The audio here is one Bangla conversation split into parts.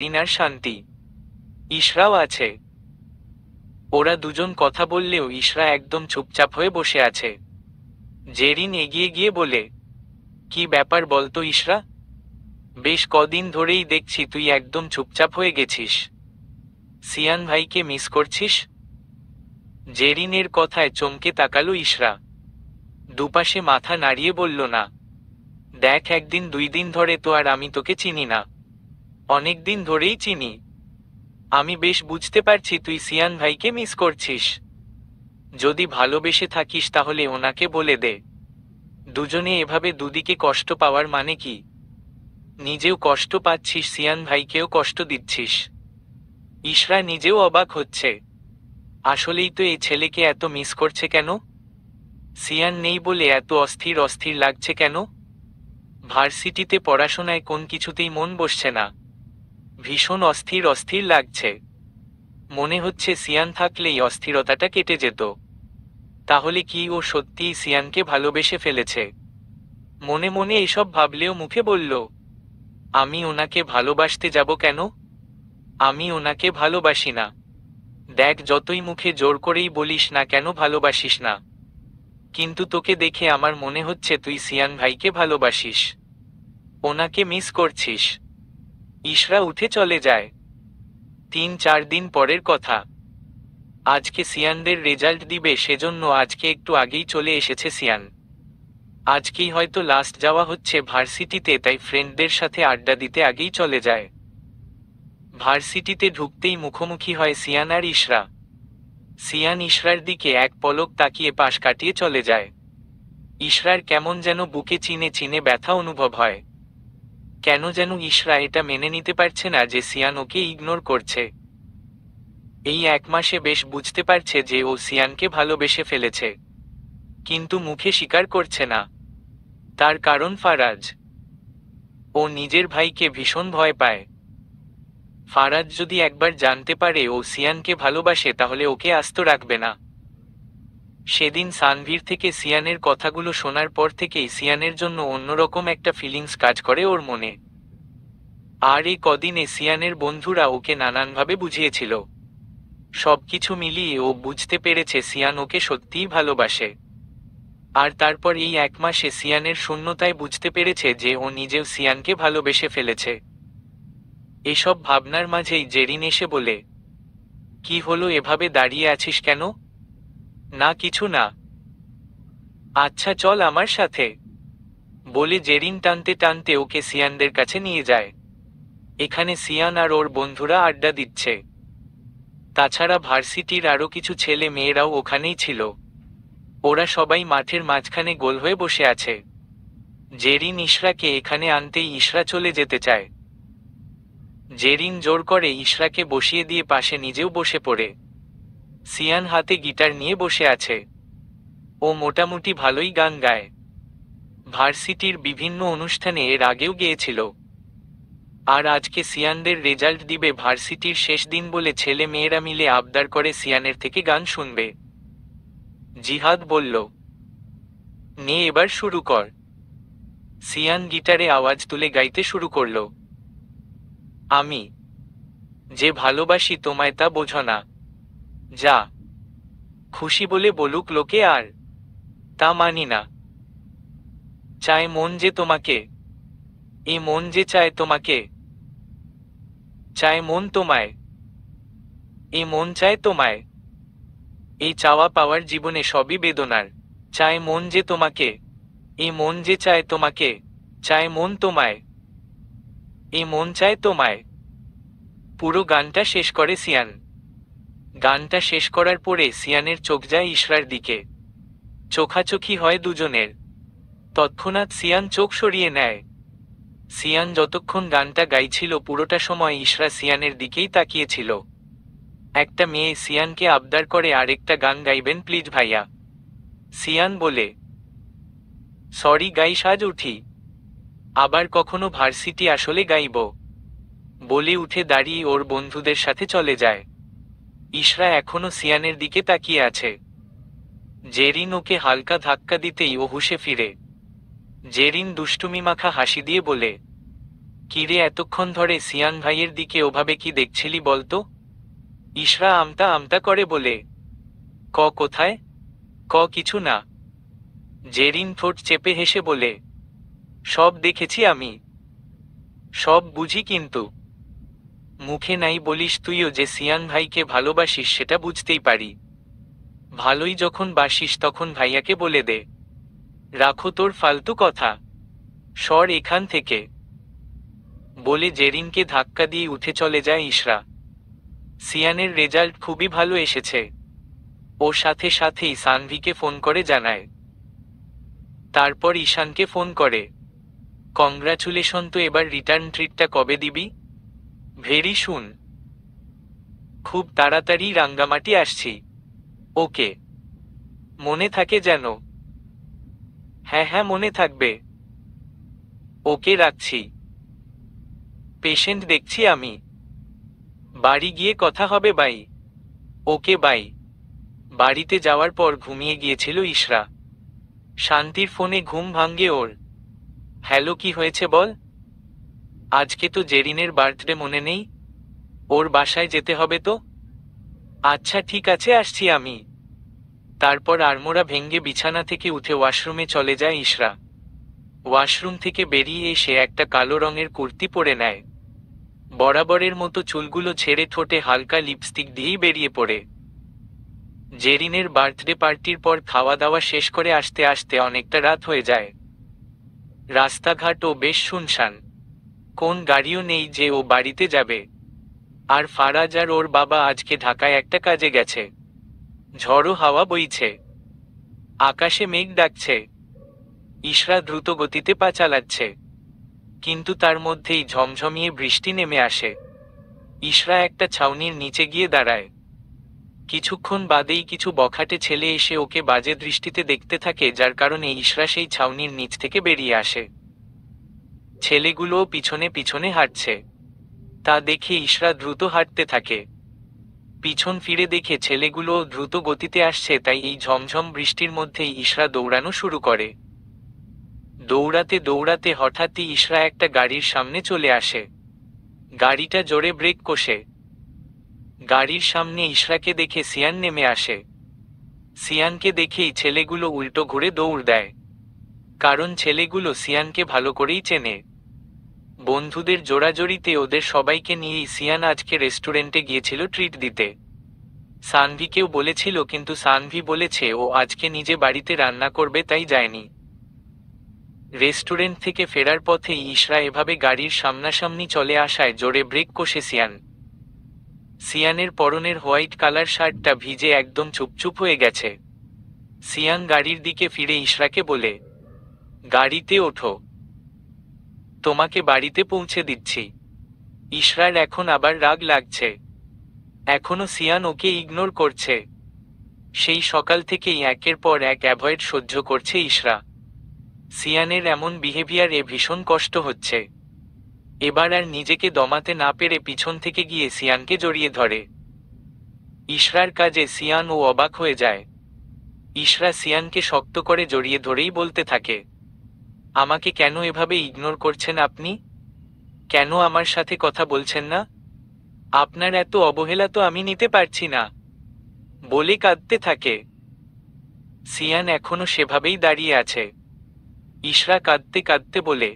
রিনার শান্তি। ইশরাও আছে। ওরা দুজন কথা বললেও ইশরা একদম চুপচাপ হয়ে বসে আছে। জেরিন এগিয়ে গিয়ে বলে, কি ব্যাপার বলতো ইশরা? বেশ কদিন ধরেই দেখছি তুই একদম চুপচাপ হয়ে গেছিস। সিয়ান ভাইকে মিস করছিস? জেরিনের কথায় চমকে তাকালো ইশরা। দুপাশে মাথা নাড়িয়ে বলল, না। দেখ, একদিন দুই দিন ধরে তো আর আমি তোকে চিনি না, অনেক দিন ধরেই চিনি। আমি বেশ বুঝতে পারছি তুই সিয়ান ভাইকে মিস করছিস। যদি ভালোবেসে থাকিস তাহলে ওনাকে বলে দে। দুজনে এভাবে দুদিকে কষ্ট পাওয়ার মানে কি? নিজেও কষ্ট পাচ্ছিস, সিয়ান ভাইকেও কষ্ট দিচ্ছিস। ইশরা নিজেও অবাক হচ্ছে। আসলেই তো এই ছেলেকে এত মিস করছে কেন? সিয়ান নেই বলে এত অস্থির অস্থির লাগছে কেন? ভার্সিটিতে পড়াশোনায় কোন কিছুতেই মন বসছে না। ভীষণ অস্থির অস্থির লাগছে। মনে হচ্ছে সিয়ান থাকলেই অস্থিরতাটা কেটে যেত। তাহলে কি ও সত্যিই সিয়ানকে ভালোবেসে ফেলেছে? মনে মনে এসব ভাবলেও মুখে বলল, আমি ওনাকে ভালোবাসতে যাব কেন? আমি ওনাকে ভালোবাসি না। দেখ, যতই মুখে জোর করেই বলিস না কেন ভালোবাসিস না, কিন্তু তোকে দেখে আমার মনে হচ্ছে তুই সিয়ান ভাইকে ভালোবাসিস, ওনাকে মিস করছিস। ইশরা উঠে চলে যায়। 3-4 দিন পরের কথা। আজকে সিয়ানদের রেজাল্ট দিবে, সেজন্য আজকে একটু আগেই চলে এসেছে সিয়ান। আজকেই হয়তো লাস্ট যাওয়া হচ্ছে ভার্সিটিতে, তাই ফ্রেন্ডদের সাথে আড্ডা দিতে আগেই চলে যায়। ভার্সিটিতে ঢুকতেই মুখোমুখি হয় সিয়ান আর ইশরা। সিয়ান ইশরার দিকে এক পলক তাকিয়ে পাশ কাটিয়ে চলে যায়। ইশরার কেমন যেন বুকে চিনে চিনে ব্যথা অনুভব হয়। কেন যেন ইশরা এটা মেনে নিতে পারছে না যে সিয়ান ওকে ইগনোর করছে। এই 1 মাসে বেশ বুঝতে পারছে যে ও সিয়ানকে ভালোবেসে ফেলেছে, কিন্তু মুখে স্বীকার করছে না। তার কারণ ফারাজ। ও নিজের ভাইকে ভীষণ ভয় পায়। ফারাজ যদি একবার জানতে পারে ও সিয়ানকে ভালোবাসে তাহলে ওকে আস্ত রাখবে না। সেদিন সানভীর থেকে সিয়ানের কথাগুলো শোনার পর থেকেই সিয়ানের জন্য অন্যরকম একটা ফিলিংস কাজ করে ওর মনে। আর এই কদিনে সিয়ানের বন্ধুরা ওকে নানানভাবে বুঝিয়েছিল। সবকিছু মিলিয়ে ও বুঝতে পেরেছে সিয়ান ওকে সত্যিই ভালোবাসে। আর তারপর এই 1 মাসে সিয়ানের শূন্যতায় বুঝতে পেরেছে যে ও নিজেও সিয়ানকে ভালোবেসে ফেলেছে। এসব ভাবনার মাঝেই জেরিন এসে বলে, কি হলো, এভাবে দাঁড়িয়ে আছিস কেন? না, কিছু না। আচ্ছা চল আমার সাথে, বলে জেরিন টানতে টানতে ওকে সিয়ানদের কাছে নিয়ে যায়। এখানে সিয়ান আর ওর বন্ধুরা আড্ডা দিচ্ছে। তাছাড়া ভার্সিটির আরও কিছু ছেলে মেয়েরাও ওখানেই ছিল। ওরা সবাই মাঠের মাঝখানে গোল হয়ে বসে আছে। জেরিন ইশরাকে এখানে আনতেই ইশরা চলে যেতে চায়। জেরিন জোর করে ইশরাকে বসিয়ে দিয়ে পাশে নিজেও বসে পড়ে। সিয়ান হাতে গিটার নিয়ে বসে আছে। ও মোটামুটি ভালোই গান গায়। ভার্সিটির বিভিন্ন অনুষ্ঠানে এর আগেও গেয়েছিল। আর আজকে সিয়ানদের রেজাল্ট দিবে, ভার্সিটির শেষ দিন বলে ছেলে মেয়েরা মিলে আবদার করে সিয়ানের থেকে গান শুনবে। জিহাদ বলল, নে এবার শুরু কর। সিয়ান গিটারে আওয়াজ তুলে গাইতে শুরু করল। আমি যে ভালোবাসি তোমায় তা বোঝো না, যা খুশি বলে বলুক লোকে আর তা মানি না। চায় মন যে তোমাকে, এ মন যে চায় তোমাকে, চায় মন তোমায়, এ মন চায় তোমায়। এই চাওয়া পাওয়ার জীবনে সবই বেদনার। চায় মন যে তোমাকে, এ মন যে চায় তোমাকে, চায় মন তোমায়, এ মন চায় তোমায়। পুরো গানটা শেষ করে সিয়ান। গানটা শেষ করার পরে সিয়ানের চোখ যায় ইশরার দিকে। চোখাচোখি হয় দুজনের। তৎক্ষণাৎ সিয়ান চোখ সরিয়ে নেয়। সিয়ান যতক্ষণ গানটা গাইছিল পুরোটা সময় ইশরা সিয়ানের দিকেই তাকিয়েছিল। একটা মেয়ে সিয়ানকে আবদার করে আরেকটা গান গাইবেন প্লিজ ভাইয়া। সিয়ান বলে, সরি গাইস, আজ উঠি, আবার কখনো ভার্সিটি আসলে গাইব, বলে উঠে দাঁড়িয়ে ওর বন্ধুদের সাথে চলে যায়। ইশরা এখনো সিয়ানের দিকে তাকিয়ে আছে। জেরিন ওকে হালকা ধাক্কা দিতেই ও হুঁশে ফিরে। জেরিন দুষ্টুমি মাখা হাসি দিয়ে বলে, কিরে এতক্ষণ ধরে সিয়ান ভাইয়ের দিকে ওভাবে কি দেখছিলি বলতো? ইশরা আমতা আমতা করে বলে, কোথায়? কিছু না। জেরিন ঠোঁট চেপে হেসে বলে, সব দেখেছি আমি। সব বুঝি, কিন্তু মুখে নাই বলিস তুইও যে সিয়ান ভাইকে ভালোবাসিস সেটা বুঝতেই পারি। ভালোই যখন বাসিস তখন ভাইয়াকে বলে দে। রাখো তোর ফালতু কথা, সর এখান থেকে, বলে জেরিনকে ধাক্কা দিয়ে উঠে চলে যায় ইশরা। সিয়ানের রেজাল্ট খুবই ভালো এসেছে। ওর সাথে সাথেই সানভিকে ফোন করে জানায়। তারপর ঈশানকে ফোন করে, কংগ্রাচুলেশন, তো এবার রিটার্ন ট্রিটটা কবে দিবি? ভেরি শুন, খুব তাড়াতাড়ি রাঙ্গামাটি আসছি। ওকে, মনে থাকে যেন। হ্যাঁ হ্যাঁ, মনে থাকবে। ওকে, রাখছি। পেশেন্ট দেখছি আমি। বাড়ি গিয়ে কথা হবে বাই। Okay bye. বাড়িতে যাওয়ার পর ঘুমিয়ে গিয়েছিল ইশরা। শান্তির ফোনে ঘুম ভাঙ্গে ওর। হ্যালো, কি হয়েছে বল? আজকে তো জেরিনের বার্থডে, মনে নেই? ওর বাসায় যেতে হবে তো। আচ্ছা ঠিক আছে, আসছি আমি। তারপর আড়মোড়া ভেঙ্গে বিছানা থেকে উঠে ওয়াশরুমে চলে যায় ইশরা। ওয়াশরুম থেকে বেরিয়ে এসে একটা কালো রঙের কুর্তি পরে নেয়। বরাবরের মতো চুলগুলো ছেড়ে ঠোঁটে হালকা লিপস্টিক দিয়েই বেরিয়ে পড়ে। জেরিনের বার্থডে পার্টির পর খাওয়া দাওয়া শেষ করে আসতে আসতে অনেকটা রাত হয়ে যায়। রাস্তাঘাটও বেশ শুনশান, কোন গাড়িও নেই যে ও বাড়িতে যাবে। আর ফারাজ আর ওর বাবা আজকে ঢাকায় একটা কাজে গেছে। ঝড়ো হাওয়া বইছে, আকাশে মেঘ ডাকছে। ইশরা দ্রুত গতিতে পা চালাচ্ছে, কিন্তু তার মধ্যেই ঝমঝমিয়ে বৃষ্টি নেমে আসে। ইশরা একটা ছাউনির নিচে গিয়ে দাঁড়ায়। কিছুক্ষণ বাদেই কিছু বখাটে ছেলে এসে ওকে বাজে দৃষ্টিতে দেখতে থাকে, যার কারণে ইশরা সেই ছাউনির নিচ থেকে বেরিয়ে আসে। ছেলেগুলোও পিছনে পিছনে হাঁটছে। তা দেখে ইশরা দ্রুত হাঁটতে থাকে। পিছন ফিরে দেখে ছেলেগুলোও দ্রুত গতিতে আসছে, তাই এই ঝমঝম বৃষ্টির মধ্যেই ইশরা দৌড়ানো শুরু করে। দৌড়াতে দৌড়াতে হঠাৎই ইশরা একটা গাড়ির সামনে চলে আসে। গাড়িটা জোরে ব্রেক কষে। গাড়ির সামনে ইশরাকে দেখে সিয়ান নেমে আসে। সিয়ানকে দেখেই ছেলেগুলো উল্টো ঘুরে দৌড় দেয়, কারণ ছেলেগুলো সিয়ানকে ভালো করেই চেনে। বন্ধুদের জোড়াজড়িতে ওদের সবাইকে নিয়েই সিয়ান আজকে রেস্টুরেন্টে গিয়েছিল ট্রিট দিতে। সানভিকেও বলেছিল, কিন্তু সানভি বলেছে ও আজকে নিজে বাড়িতে রান্না করবে, তাই যায়নি। রেস্টুরেন্ট থেকে ফেরার পথে ইশরা এভাবে গাড়ির সামনাসামনি চলে আসায় জোরে ব্রেক কষে সিয়ান। সিয়ানের পরনের হোয়াইট কালার শার্টটা ভিজে একদম চুপচুপ হয়ে গেছে। সিয়ান গাড়ির দিকে ফিরে ইশরাকে বলে, গাড়িতে ওঠো, তোমাকে বাড়িতে পৌঁছে দিচ্ছি। ইশরার এখন আবার রাগ লাগছে। এখনো সিয়ান ওকে ইগনোর করছে। সেই সকাল থেকেই একের পর এক অ্যাভয়েড সহ্য করছে ইশরা। সিয়ানের এমন বিহেভিয়ারে ভীষণ কষ্ট হচ্ছে। এবার আর নিজেকে দমাতে না পেরে পিছন থেকে গিয়ে সিয়ানকে জড়িয়ে ধরে। ইশরার কাজে সিয়ান ও অবাক হয়ে যায়। ইশরা সিয়ানকে শক্ত করে জড়িয়ে ধরেই বলতে থাকে, আমাকে কেন এভাবে ইগনোর করছেন আপনি? কেন আমার সাথে কথা বলছেন না? আপনার এত অবহেলা তো আমি নিতে পারছি না, বলে কাঁদতে থাকে। সিয়ান এখনো সেভাবেই দাঁড়িয়ে আছে। ইশরা কাঁদতে কাঁদতে বলে,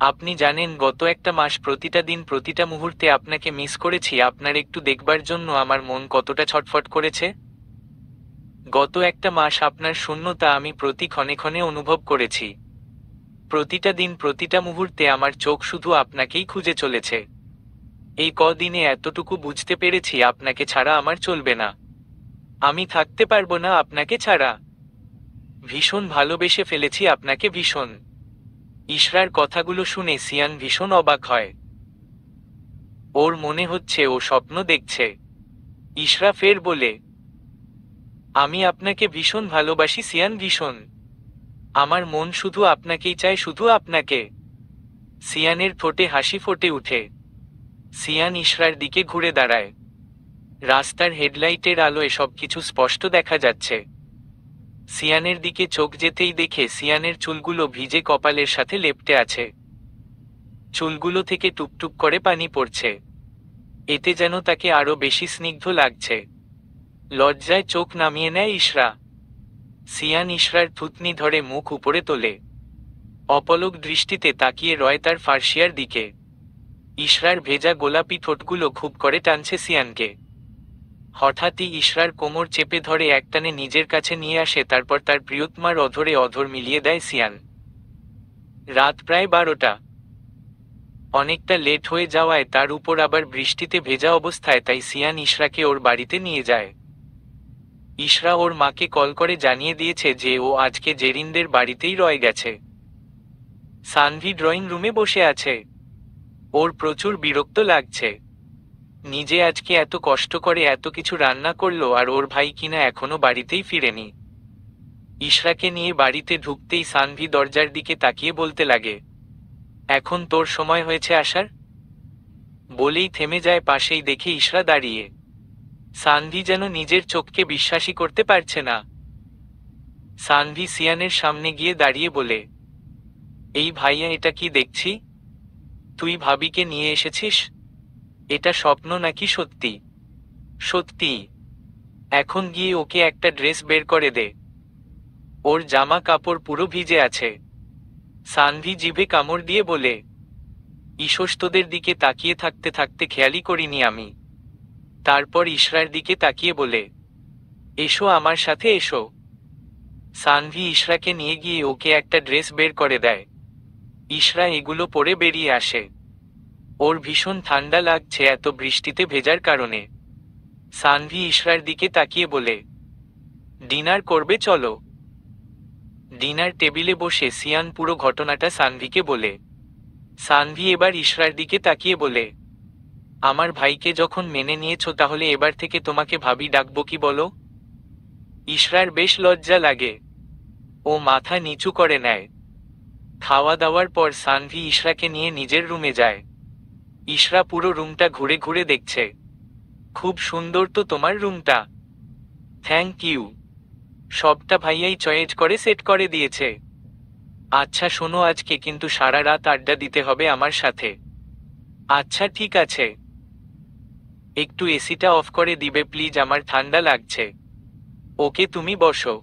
আপনি জানেন গত একটা মাস প্রতিটা দিন প্রতিটা মুহূর্তে আপনাকে মিস করেছি। আপনার একটু দেখবার জন্য আমার মন কতটা ছটফট করেছে। গত একটা মাস আপনার শূন্যতা আমি প্রতি ক্ষণে ক্ষণে অনুভব করেছি। প্রতিটা দিন প্রতিটা মুহূর্তে আমার চোখ শুধু আপনাকেই খুঁজে চলেছে। এই কদিনে এতটুকু বুঝতে পেরেছি, আপনাকে ছাড়া আমার চলবে না। আমি থাকতে পারবো না আপনাকে ছাড়া। ভীষণ ভালোবেসে ফেলেছি আপনাকে, ভীষণ। ইশরার কথাগুলো শুনে সিয়ান ভীষণ অবাক হয়। ওর মনে হচ্ছে ও স্বপ্ন দেখছে। ইশরা ফের বলে, আমি আপনাকে ভীষণ ভালোবাসি সিয়ান, ভীষণ। আমার মন শুধু আপনাকেই চায়, শুধু আপনাকে। সিয়ানের ঠোঁটে হাসি ফোটে উঠে। সিয়ান ইশরার দিকে ঘুরে দাঁড়ায়। রাস্তার হেডলাইটের আলোয় সবকিছু স্পষ্ট দেখা যাচ্ছে। সিয়ানের দিকে চোখ যেতেই দেখে সিয়ানের চুলগুলো ভিজে কপালের সাথে লেপ্টে আছে। চুলগুলো থেকে টুপটুপ করে পানি পড়ছে। এতে যেন তাকে আরো বেশি স্নিগ্ধ লাগছে। লজ্জায় চোখ নামিয়ে নেয় ইশরা। সিয়ান ইশরার থুতনি ধরে মুখ উপরে তোলে। অপলক দৃষ্টিতে তাকিয়ে রয় তার ফার্সিয়ার দিকে। ইশরার ভেজা গোলাপি ঠোঁটগুলো খুব করে টানছে সিয়ানকে। হঠাৎই ইশরার কোমর চেপে ধরে একটানে নিজের কাছে নিয়ে আসে, তারপর তার প্রিয়তমার অধরে অধর মিলিয়ে দেয় সিয়ান। রাত প্রায় 12টা। অনেকটা লেট হয়ে যাওয়ায় তার উপর আবার বৃষ্টিতে ভেজা অবস্থায়, তাই সিয়ান ইশরাকে ওর বাড়িতে নিয়ে যায়। ইশরা ওর মাকে কল করে জানিয়ে দিয়েছে যে ও আজকে জেরিনদের বাড়িতেই রয়ে গেছে। সানভি ড্রয়িং রুমে বসে আছে। ওর প্রচুর বিরক্ত লাগছে। নিজে আজকে এত কষ্ট করে এত কিছু রান্না করলো, আর ওর ভাই কিনা এখনো বাড়িতেই ফিরেনি। ইশরাকে নিয়ে বাড়িতে ঢুকতেই সানভি দরজার দিকে তাকিয়ে বলতে লাগে, এখন তোর সময় হয়েছে আসার। বলেই থেমে যায়। পাশেই দেখে ইশরা দাঁড়িয়ে। সানভি যেন নিজের চোখকে বিশ্বাসই করতে পারছে না। সানভি সিয়ানের সামনে গিয়ে দাঁড়িয়ে বলে, এই ভাইয়া, এটা কি দেখছি? তুই ভাবিকে নিয়ে এসেছিস? এটা স্বপ্ন নাকি সত্যি? সত্যি। এখন গিয়ে ওকে একটা ড্রেস বের করে দে। ওর জামা কাপড় পুরো ভিজে আছে। সানভি জিভে কামড় দিয়ে বলে, ঈশস্তদের দিকে তাকিয়ে থাকতে থাকতে খেয়ালই করিনি আমি। তারপর ইশরার দিকে তাকিয়ে বলে, এসো আমার সাথে এসো। সানভি ইশরাকে নিয়ে গিয়ে ওকে একটা ড্রেস বের করে দেয়। ইশরা এগুলো পরে বেরিয়ে আসে। ওর ভীষণ ঠান্ডা লাগছে এত বৃষ্টিতে ভেজার কারণে। সানভি ইশরার দিকে তাকিয়ে বলে, ডিনার করবে চলো। ডিনার টেবিলে বসে সিয়ান পুরো ঘটনাটা সানভিকে বলে। সানভি এবার ইশরার দিকে তাকিয়ে বলে, আমার ভাইকে যখন মেনে নিয়েছো, তাহলে এবার থেকে তোমাকে ভাবি ডাকবো কি বলো? ইশরার বেশ লজ্জা লাগে। ও মাথা নিচু করে নেয়। খাওয়া দাওয়ার পর সানভি ইশরাকে নিয়ে নিজের রুমে যায়। ইশরা পুরো রুমটা ঘুরে ঘুরে দেখছে। খুব সুন্দর তো তোমার রুমটা। Thank you. সবটা ভাইয়াই চয়েজ করে সেট করে দিয়েছে। আচ্ছা শোনো, আজকে কিন্তু সারা রাত আড্ডা দিতে হবে আমার সাথে। আচ্ছা ঠিক আছে। একটু এসিটা অফ করে দিবে প্লিজ, আমার ঠান্ডা লাগছে। ওকে, তুমি বসো,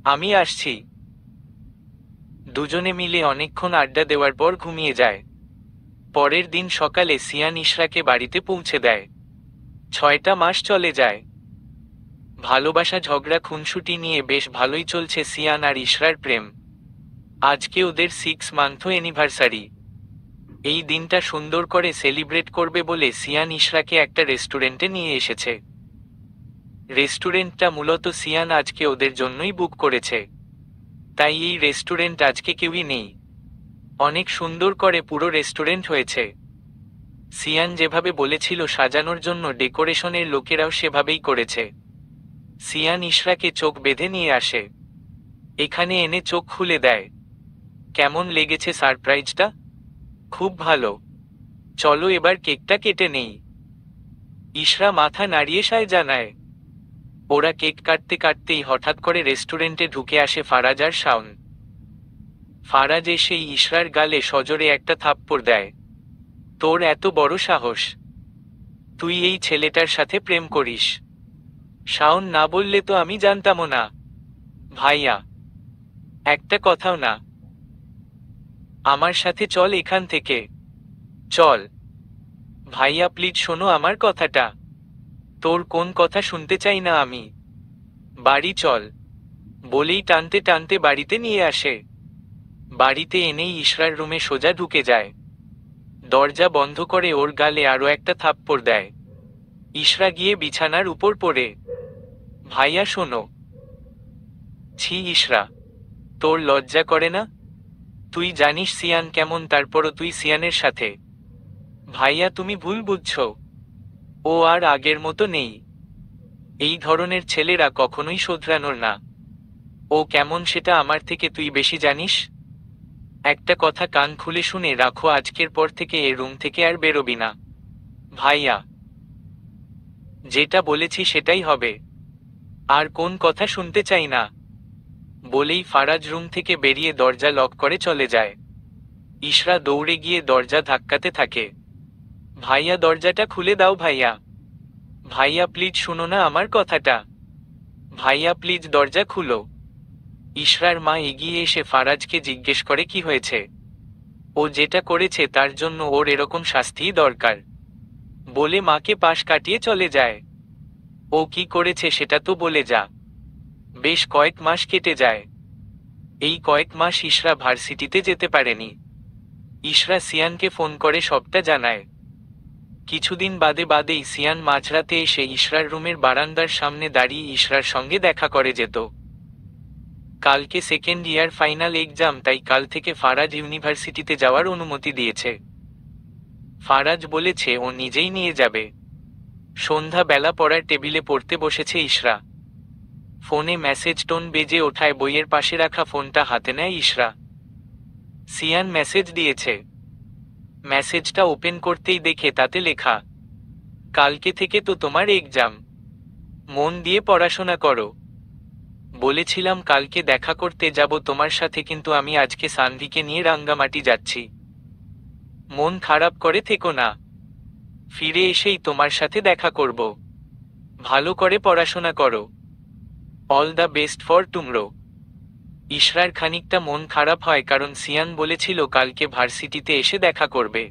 আমি আসছি। দুজনে মিলে অনেকক্ষণ আড্ডা দেওয়ার পর ঘুমিয়ে যায়। পরের দিন সকালে সিয়ান ইশরাকে বাড়িতে পৌঁছে দেয়। 6টা মাস চলে যায়। ভালোবাসা ঝগড়া খুনসুটি নিয়ে বেশ ভালোই চলছে সিয়ান আর ইশরার প্রেম। আজকে ওদের 6 মান্থ অ্যানিভার্সারি। এই দিনটা সুন্দর করে সেলিব্রেট করবে বলে সিয়ান ইশরাকে একটা রেস্টুরেন্টে নিয়ে এসেছে। রেস্টুরেন্টটা মূলত সিয়ান আজকে ওদের জন্যই বুক করেছে। তাই এই রেস্টুরেন্ট আজকে কেউই নেই। অনেক সুন্দর করে পুরো রেস্টুরেন্ট হয়েছে। সিয়ান যেভাবে বলেছিল সাজানোর জন্য, ডেকোরেশনের লোকেরাও সেভাবেই করেছে। সিয়ান ইশরাকে চোখ বেঁধে নিয়ে আসে। এখানে এনে চোখ খুলে দেয়। কেমন লেগেছে সারপ্রাইজটা? খুব ভালো। চলো এবার কেকটা কেটে নেই। ইশরা মাথা নাড়িয়ে সায় জানায়। ওরা কেক কাটতে কাটতেই হঠাৎ করে রেস্টুরেন্টে ঢুকে আসে ফারাজ আর শাওন। ফারাজ এসেই ইশরার গালে সজোরে একটা থাপ্পড় দেয়। তোর এত বড় সাহস! তুই এই ছেলেটার সাথে প্রেম করিস? শাওন না বললে তো আমি জানতামও না। ভাইয়া, একটা কথাও না। আমার সাথে চল এখান থেকে। চল। ভাইয়া প্লিজ শোনো আমার কথাটা। তোর কোন কথা শুনতে চাই না আমি। বাড়ি চল। বলেই টানতে টানতে বাড়িতে নিয়ে আসে। বাড়িতে এনেই ইশরার রুমে সোজা ঢুকে যায়। দরজা বন্ধ করে ওর গালে আরো একটা থাপ্পড় দেয়। ইশরা গিয়ে বিছানার উপর পড়ে। ভাইয়া শোনো। ছি ইশরা, তোর লজ্জা করে না? তুই জানিস সিয়ান কেমন, তারপরও তুই সিয়ানের সাথে। ভাইয়া তুমি ভুল বুঝছো। ও আর আগের মতো নেই। এই ধরনের ছেলেরা কখনোই শোধরানোর না। ও কেমন সেটা আমার থেকে তুই বেশি জানিস। একটা কথা কান খুলে শুনে রাখো, আজকের পর থেকে এ রুম থেকে আর বেরোবি না। ভাইয়া, যেটা বলেছি সেটাই হবে। আর কোন কথা শুনতে চাই না। বলেই ফারাজ রুম থেকে বেরিয়ে দরজা লক করে চলে যায়। ইশরা দৌড়ে গিয়ে দরজা ধাক্কাতে থাকে। ভাইয়া, দরজাটা খুলে দাও ভাইয়া। ভাইয়া প্লিজ শুনো না আমার কথাটা। ভাইয়া প্লিজ দরজা খুলো। ইশরার মা এগিয়ে এসে ফারাজকে জিজ্ঞেস করে কি হয়েছে। ও যেটা করেছে তার জন্য ওর এরকম শাস্তিই দরকার, বলে মাকে পাশ কাটিয়ে চলে যায়। ও কি করেছে সেটা তো বলে যা। বেশ কয়েক মাস কেটে যায়। এই কয়েক মাস ইশরা ভার্সিটিতে যেতে পারেনি। ইশরা সিয়ানকে ফোন করে সবটা জানায়। কিছুদিন বাদেই সিয়ান মাঝরাতে এসে ইশরার রুমের বারান্দার সামনে দাঁড়িয়ে ইশরার সঙ্গে দেখা করে যেত। কালকে সেকেন্ড ইয়ার ফাইনাল এক্সাম, তাই কাল থেকে ফারাজ ইউনিভার্সিটিতে যাওয়ার অনুমতি দিয়েছে। ফারাজ বলেছে ও নিজেই নিয়ে যাবে। সন্ধ্যা বেলা পড়ার টেবিলে পড়তে বসেছে ইশরা। ফোনে মেসেজ টোন বেজে ওঠায় বইয়ের পাশে রাখা ফোনটা হাতে নেয় ইশরা। সিয়ান মেসেজ দিয়েছে। মেসেজটা ওপেন করতেই দেখে তাতে লেখা, কালকে থেকে তো তোমার এক্সাম, মন দিয়ে পড়াশোনা করো। বলেছিলাম কালকে দেখা করতে যাব তোমার সাথে, কিন্তু আমি আজকে সানভিকে নিয়ে রাঙ্গামাটি যাচ্ছি। মন খারাপ করে থেকো না, ফিরে এসেই তোমার সাথে দেখা করব। ভালো করে পড়াশোনা করো। All the best for tomorrow. ইশরার খানিকটা মন খারাপ হয়, কারণ সিয়ান বলেছিল কালকে ভার্সিটিতে এসে দেখা করবে,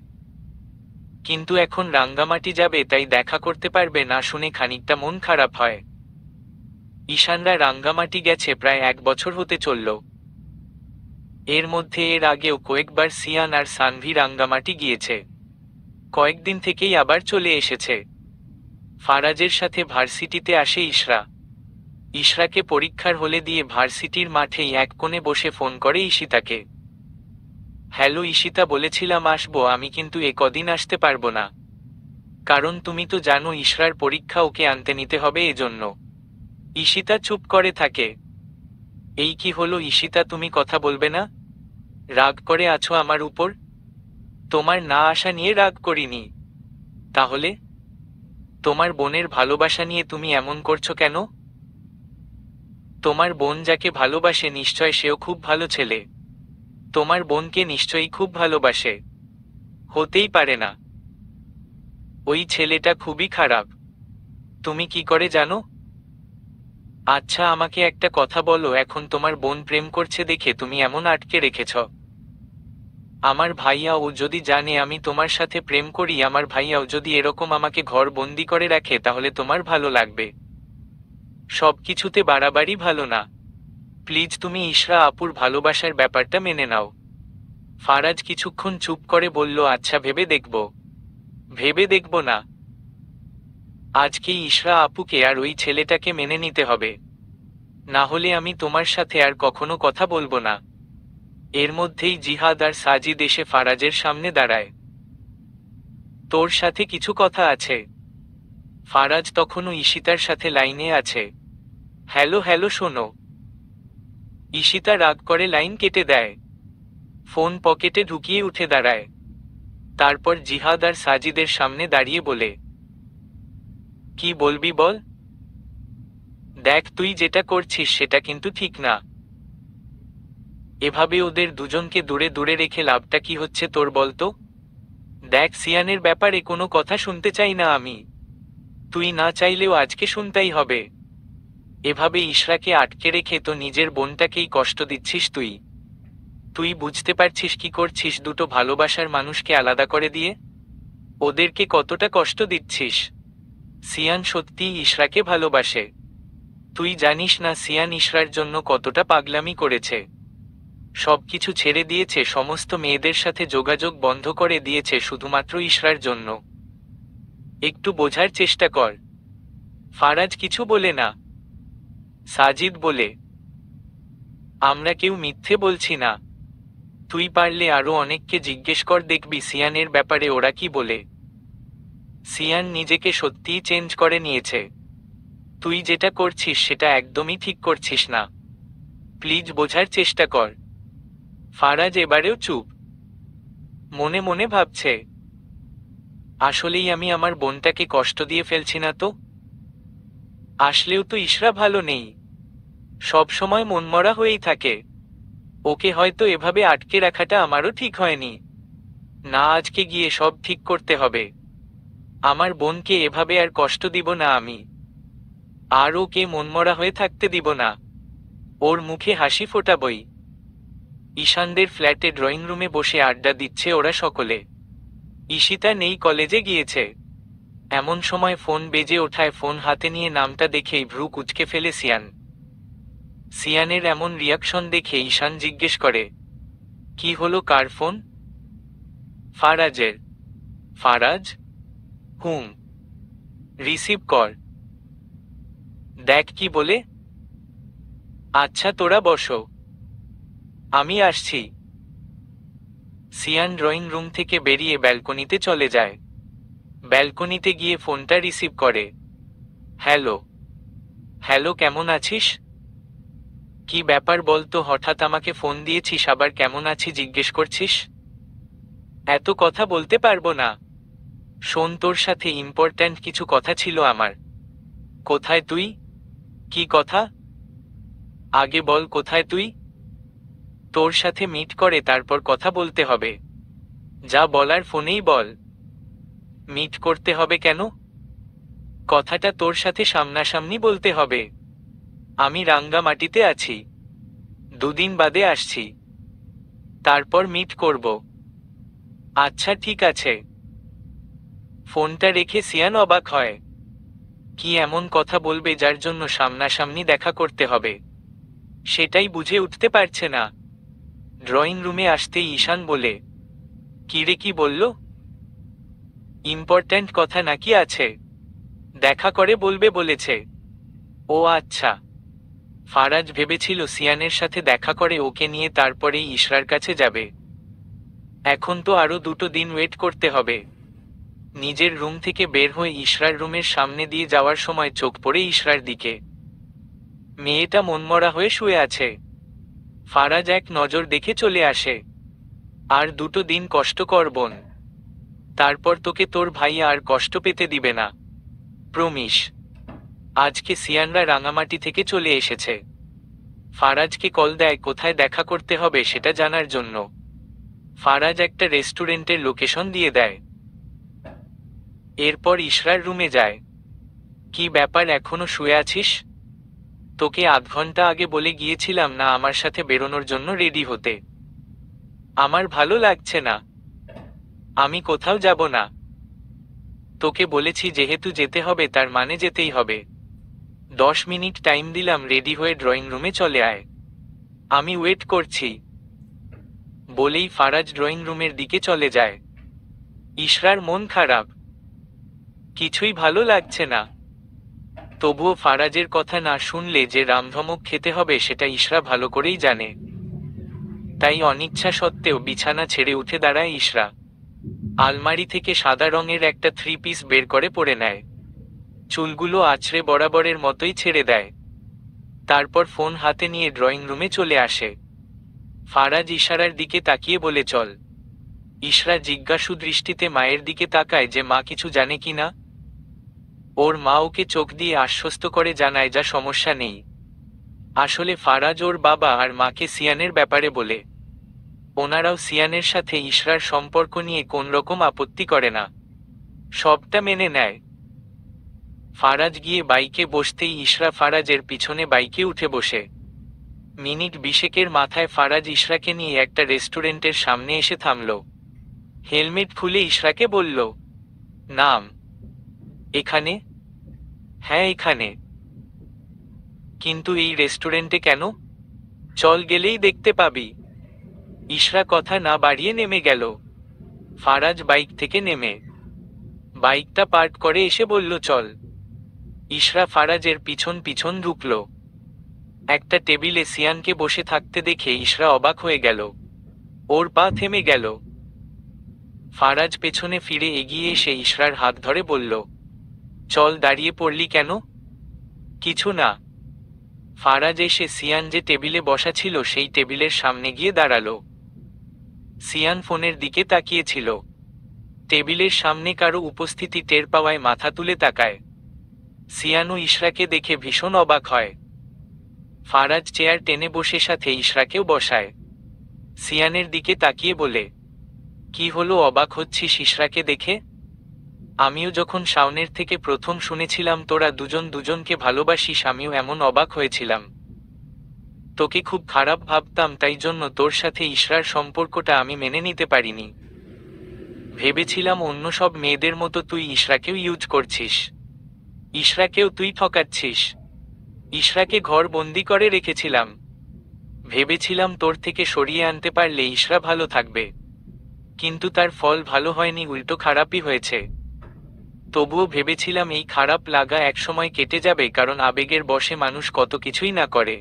কিন্তু এখন রাঙ্গামাটি যাবে তাই দেখা করতে পারবে না শুনে খানিকটা মন খারাপ হয়। ঈশানরা রাঙ্গামাটি গেছে প্রায় 1 বছর হতে চলল। এর মধ্যে এর আগেও কয়েকবার সিয়ান আর সানভি রাঙ্গামাটি গিয়েছে। কয়েকদিন থেকেই আবার চলে এসেছে। ফারাজের সাথে ভার্সিটিতে আসে ইশরা। ইশরাকে পরীক্ষার হলে দিয়ে ভার্সিটির মাঠেই এক কোণে বসে ফোন করে ঈশিতাকে। হ্যালো ঈশিতা, বলেছিলাম আসবো আমি, কিন্তু কদিন আসতে পারবো না, কারণ তুমি তো জানো ইশরার পরীক্ষা, ওকে আনতে নিতে হবে এজন্য। ঈশিতা চুপ করে থাকে। এই কি হলো ঈশিতা, তুমি কথা বলবে না? রাগ করে আছো আমার উপর? তোমার না আসা নিয়ে রাগ করিনি। তাহলে তোমার বোনের ভালোবাসা নিয়ে তুমি এমন করছো কেন? তোমার বোন যাকে ভালোবাসে নিশ্চয় সেও খুব ভালো ছেলে। তোমার বোনকে নিশ্চয়ই খুব ভালোবাসে। হতেই পারে না, ওই ছেলেটা খুবই খারাপ। তুমি কি করে জানো? আচ্ছা আমাকে একটা কথা বলো, এখন তোমার বোন প্রেম করছে দেখে তুমি এমন আটকে রেখেছ? আমার ভাইয়াও যদি জানে আমি তোমার সাথে প্রেম করি, আমার ভাইয়াও যদি এরকম আমাকে ঘর বন্দি করে রাখে, তাহলে তোমার ভালো লাগবে? সবকিছুতে বাড়াবাড়ি ভালো না। প্লিজ তুমি ইশরা আপুর ভালোবাসার ব্যাপারটা মেনে নাও। ফারাজ কিছুক্ষণ চুপ করে বলল, আচ্ছা ভেবে দেখব। ভেবে দেখব না, আজকেই ইশরা আপুকে আর ওই ছেলেটাকে মেনে নিতে হবে, না হলে আমি তোমার সাথে আর কখনো কথা বলবো না। এর মধ্যেই জিহাদ আর সাজিদ এসে ফারাজের সামনে দাঁড়ায়। তোর সাথে কিছু কথা আছে। ফারাজ তখনও ঈশিতার সাথে লাইনে আছে। হ্যালো হ্যালো শোনো। ঈশিতা রাগ করে লাইন কেটে দেয়, ফোন পকেটে ঢুকিয়ে উঠে দাঁড়ায়। তারপর জিহাদ আর সাজিদের সামনে দাঁড়িয়ে বলে, কি বলবি বল। দেখ তুই যেটা করছিস সেটা কিন্তু ঠিক না। এভাবে ওদের দুজনকে দূরে দূরে রেখে লাভটা কি হচ্ছে তোর বলতো? দেখ সিয়ানের ব্যাপারে কোনো কথা শুনতে চাই না আমি। তুই না চাইলেও আজকে শুনতেই হবে। এভাবে ইশরাকে আটকে রেখে তো নিজের বোনটাকেই কষ্ট দিচ্ছিস তুই। তুই বুঝতে পারছিস কি করছিস? দুটো ভালোবাসার মানুষকে আলাদা করে দিয়ে ওদেরকে কতটা কষ্ট দিচ্ছিস। সিয়ান সত্যিই ইশরাকে ভালোবাসে। তুই জানিস না সিয়ান ইশরার জন্য কতটা পাগলামি করেছে। সবকিছু ছেড়ে দিয়েছে, সমস্ত মেয়েদের সাথে যোগাযোগ বন্ধ করে দিয়েছে শুধুমাত্র ইশরার জন্য। একটু বোঝার চেষ্টা কর। ফারাজ কিছু বলে না। সাজিদ বলে, আমরা কেউ মিথ্যে বলছি না। তুই পারলে আরো অনেককে জিজ্ঞেস কর, দেখবি সিয়ানের ব্যাপারে ওরা কি বলে। সিয়ান নিজেকে সত্যিই চেঞ্জ করে নিয়েছে। তুই যেটা করছিস সেটা একদমই ঠিক করছিস না। প্লিজ বোঝার চেষ্টা কর। ফারাজ এবারেও চুপ। মনে মনে ভাবছে, আসলেই আমি আমার বোনটাকে কষ্ট দিয়ে ফেলছি না তো? আসলেও তো ইশরা ভালো নেই, সব সময় মনমরা হয়েই থাকে। ওকে হয়তো এভাবে আটকে রাখাটা আমারও ঠিক হয়নি। না, আজকে গিয়ে সব ঠিক করতে হবে। আমার বোনকে এভাবে আর কষ্ট দিব না আমি। আর ওকে মনমরা হয়ে থাকতে দিব না। ওর মুখে হাসি ফোটাবই। ঈশানদের ফ্ল্যাটে ড্রয়িং রুমে বসে আড্ডা দিচ্ছে ওরা সকলে। ঈশিতা নেই, কলেজে গিয়েছে। এমন সময় ফোন বেজে ওঠায় ফোন হাতে নিয়ে নামটা দেখেই ভ্রু কুঁচকে ফেলে সিয়ান। সিয়ানের এমন রিয়াকশন দেখে ঈশান জিজ্ঞেস করে, কি হলো, কার ফোন? ফারাজের। ফারাজ? হুম। রিসিভ কর। দেখ কি বলে। আচ্ছা, তোরা বসো, আমি আসছি। সিয়ান ড্রয়িং রুম থেকে বেরিয়ে ব্যালকনিতে চলে যায়। ব্যালকনিতে গিয়ে ফোনটা রিসিভ করে। হ্যালো। হ্যালো, কেমন আছিস? কি ব্যাপার বলতো, হঠাৎ আমাকে ফোন দিয়েছিস, আবার কেমন আছি জিজ্ঞেস করছিস? এত কথা বলতে পারবো না। শোন, তোর সাথে ইম্পর্ট্যান্ট কিছু কথা ছিল আমার। কোথায় তুই? কি কথা? আগে বল, কোথায় তুই? তোর সাথে মিট করে তারপর কথা বলতে হবে। যা বলার ফোনেই বল। মিট করতে হবে কেন? কথাটা তোর সাথে সামনাসামনি বলতে হবে। আমি রাঙ্গামাটিতে আছি, 2 দিন বাদে আসছি, তারপর মিট করব। আচ্ছা ঠিক আছে। ফোনটা রেখে সিয়ান অবাক হয়। কি এমন কথা বলবে যার জন্য সামনাসামনি দেখা করতে হবে, সেটাই বুঝে উঠতে পারছে না। ড্রয়িং রুমে আসতেই ঈশান বলে, কিরে, কি বলল? ইম্পর্ট্যান্ট কথা নাকি আছে? দেখা করে বলবে বলেছে। ও আচ্ছা। ফারাজ ভেবেছিল সিয়ানের সাথে দেখা করে ওকে নিয়ে তারপরেই ইশরার কাছে যাবে। এখন তো আরো 2 দিন ওয়েট করতে হবে। নিজের রুম থেকে বের হয়ে ইশরার রুমের সামনে দিয়ে যাওয়ার সময় চোখ পড়ে ইশরার দিকে। মেয়েটা মনমরা হয়ে শুয়ে আছে। ফারাজ এক নজর দেখে চলে আসে। আর 2 দিন কষ্ট কর বোন, তারপর তোকে তোর ভাই আর কষ্ট পেতে দিবে না, প্রমিস। আজকে সিয়ানরা রাঙামাটি থেকে চলে এসেছে। ফারাজকে কল দেয় কোথায় দেখা করতে হবে সেটা জানার জন্য। ফারাজ একটা রেস্টুরেন্টের লোকেশন দিয়ে দেয়। এরপর ইশরার রুমে যায়। কি ব্যাপার, এখনো শুয়ে আছিস? তোকে আধ ঘন্টা আগে বলে গিয়েছিলাম না আমার সাথে বেরোনোর জন্য রেডি হতে? আমার ভালো লাগছে না, আমি কোথাও যাব না। তোকে বলেছি যেহেতু যেতে হবে তার মানে যেতেই হবে। 10 মিনিট টাইম দিলাম, রেডি হয়ে ড্রয়িং রুমে চলে আয়, আমি ওয়েট করছি। বলেই ফারাজ ড্রয়িং রুমের দিকে চলে যায়। ইশরার মন খারাপ, কিছুই ভালো লাগছে না। তবুও ফারাজের কথা না শুনলে যে রামধমক খেতে হবে সেটা ইশরা ভালো করেই জানে। তাই অনিচ্ছা সত্ত্বেও বিছানা ছেড়ে উঠে দাঁড়ায় ইশরা। আলমারি থেকে সাদা রঙের একটা 3 পিস বের করে পরে নেয়। চুলগুলো আছড়ে বরাবরের মতোই ছেড়ে দেয়। তারপর ফোন হাতে নিয়ে ড্রয়িং রুমে চলে আসে। ফারাজ ইশারার দিকে তাকিয়ে বলে, চল। ইশরা জিজ্ঞাসু দৃষ্টিতে মায়ের দিকে তাকায় যে মা কিছু জানে কিনা। ওর মা ওকে চোখ দিয়ে আশ্বস্ত করে জানায় যা সমস্যা নেই। আসলে ফারাজ ওর বাবা আর মাকে সিয়ানের ব্যাপারে বলে। ওনারাও সিয়ানের সাথে ইশরার সম্পর্ক নিয়ে কোন রকম আপত্তি করে না, সবটা মেনে নেয়। ফারাজ গিয়ে বাইকে বসতেই ইশরা ফারাজের পিছনে বাইকে উঠে বসে। মিনিট 20 মাথায় ফারাজ ইশরাকে নিয়ে একটা রেস্টুরেন্টের সামনে এসে থামল। হেলমেট খুলে ইশরাকে বলল, নাম। এখানে? হ্যাঁ এখানে। কিন্তু এই রেস্টুরেন্টে কেন? চল, গেলেই দেখতে পাবি। ইশরা কথা না বাড়িয়ে নেমে গেল। ফারাজ বাইক থেকে নেমে বাইকটা পার্ক করে এসে বলল, চল। ইশরা ফারাজের পিছন পিছন ঢুকল। একটা টেবিলে সিয়ানকে বসে থাকতে দেখে ইশরা অবাক হয়ে গেল। ওর পা থেমে গেল। ফারাজ পেছনে ফিরে এগিয়ে এসে ইশরার হাত ধরে বলল, চল, দাঁড়িয়ে পড়লি কেন? কিছু না। ফারাজ এসে সিয়ান যে টেবিলে বসা ছিল সেই টেবিলের সামনে গিয়ে দাঁড়ালো। সিয়ান ফোনের দিকে তাকিয়েছিল। টেবিলের সামনে কারো উপস্থিতি টের পাওয়ায় মাথা তুলে তাকায়। সিয়ান ও ইশরাকে দেখে ভীষণ অবাক হয়। ফারাজ চেয়ার টেনে বসে সাথে ইশরাকেও বসায়। সিয়ানের দিকে তাকিয়ে বলে, কি হলো, অবাক হচ্ছিস ইশরাকে দেখে? আমিও যখন শাওনের থেকে প্রথম শুনেছিলাম তোরা দুজন দুজনকে ভালোবাসিস, আমিও এমন অবাক হয়েছিলাম। তোকে খুব খারাপ ভাবতাম, তাই জন্য তোর সাথে ইশরার সম্পর্কটা আমি মেনে নিতে পারিনি। ভেবেছিলাম অন্য সব মেয়েদের মতো তুই ইশরাকেও ইউজ করছিস, ইশরাকেও তুই ঠকাচ্ছিস। ইশরাকে ঘর বন্দি করে রেখেছিলাম, ভেবেছিলাম তোর থেকে সরিয়ে আনতে পারলে ইশরা ভালো থাকবে, কিন্তু তার ফল ভালো হয়নি, উল্টো খারাপই হয়েছে। তবুও ভেবেছিলাম এই খারাপ লাগা একসময় কেটে যাবে, কারণ আবেগের বশে মানুষ কত কিছুই না করে।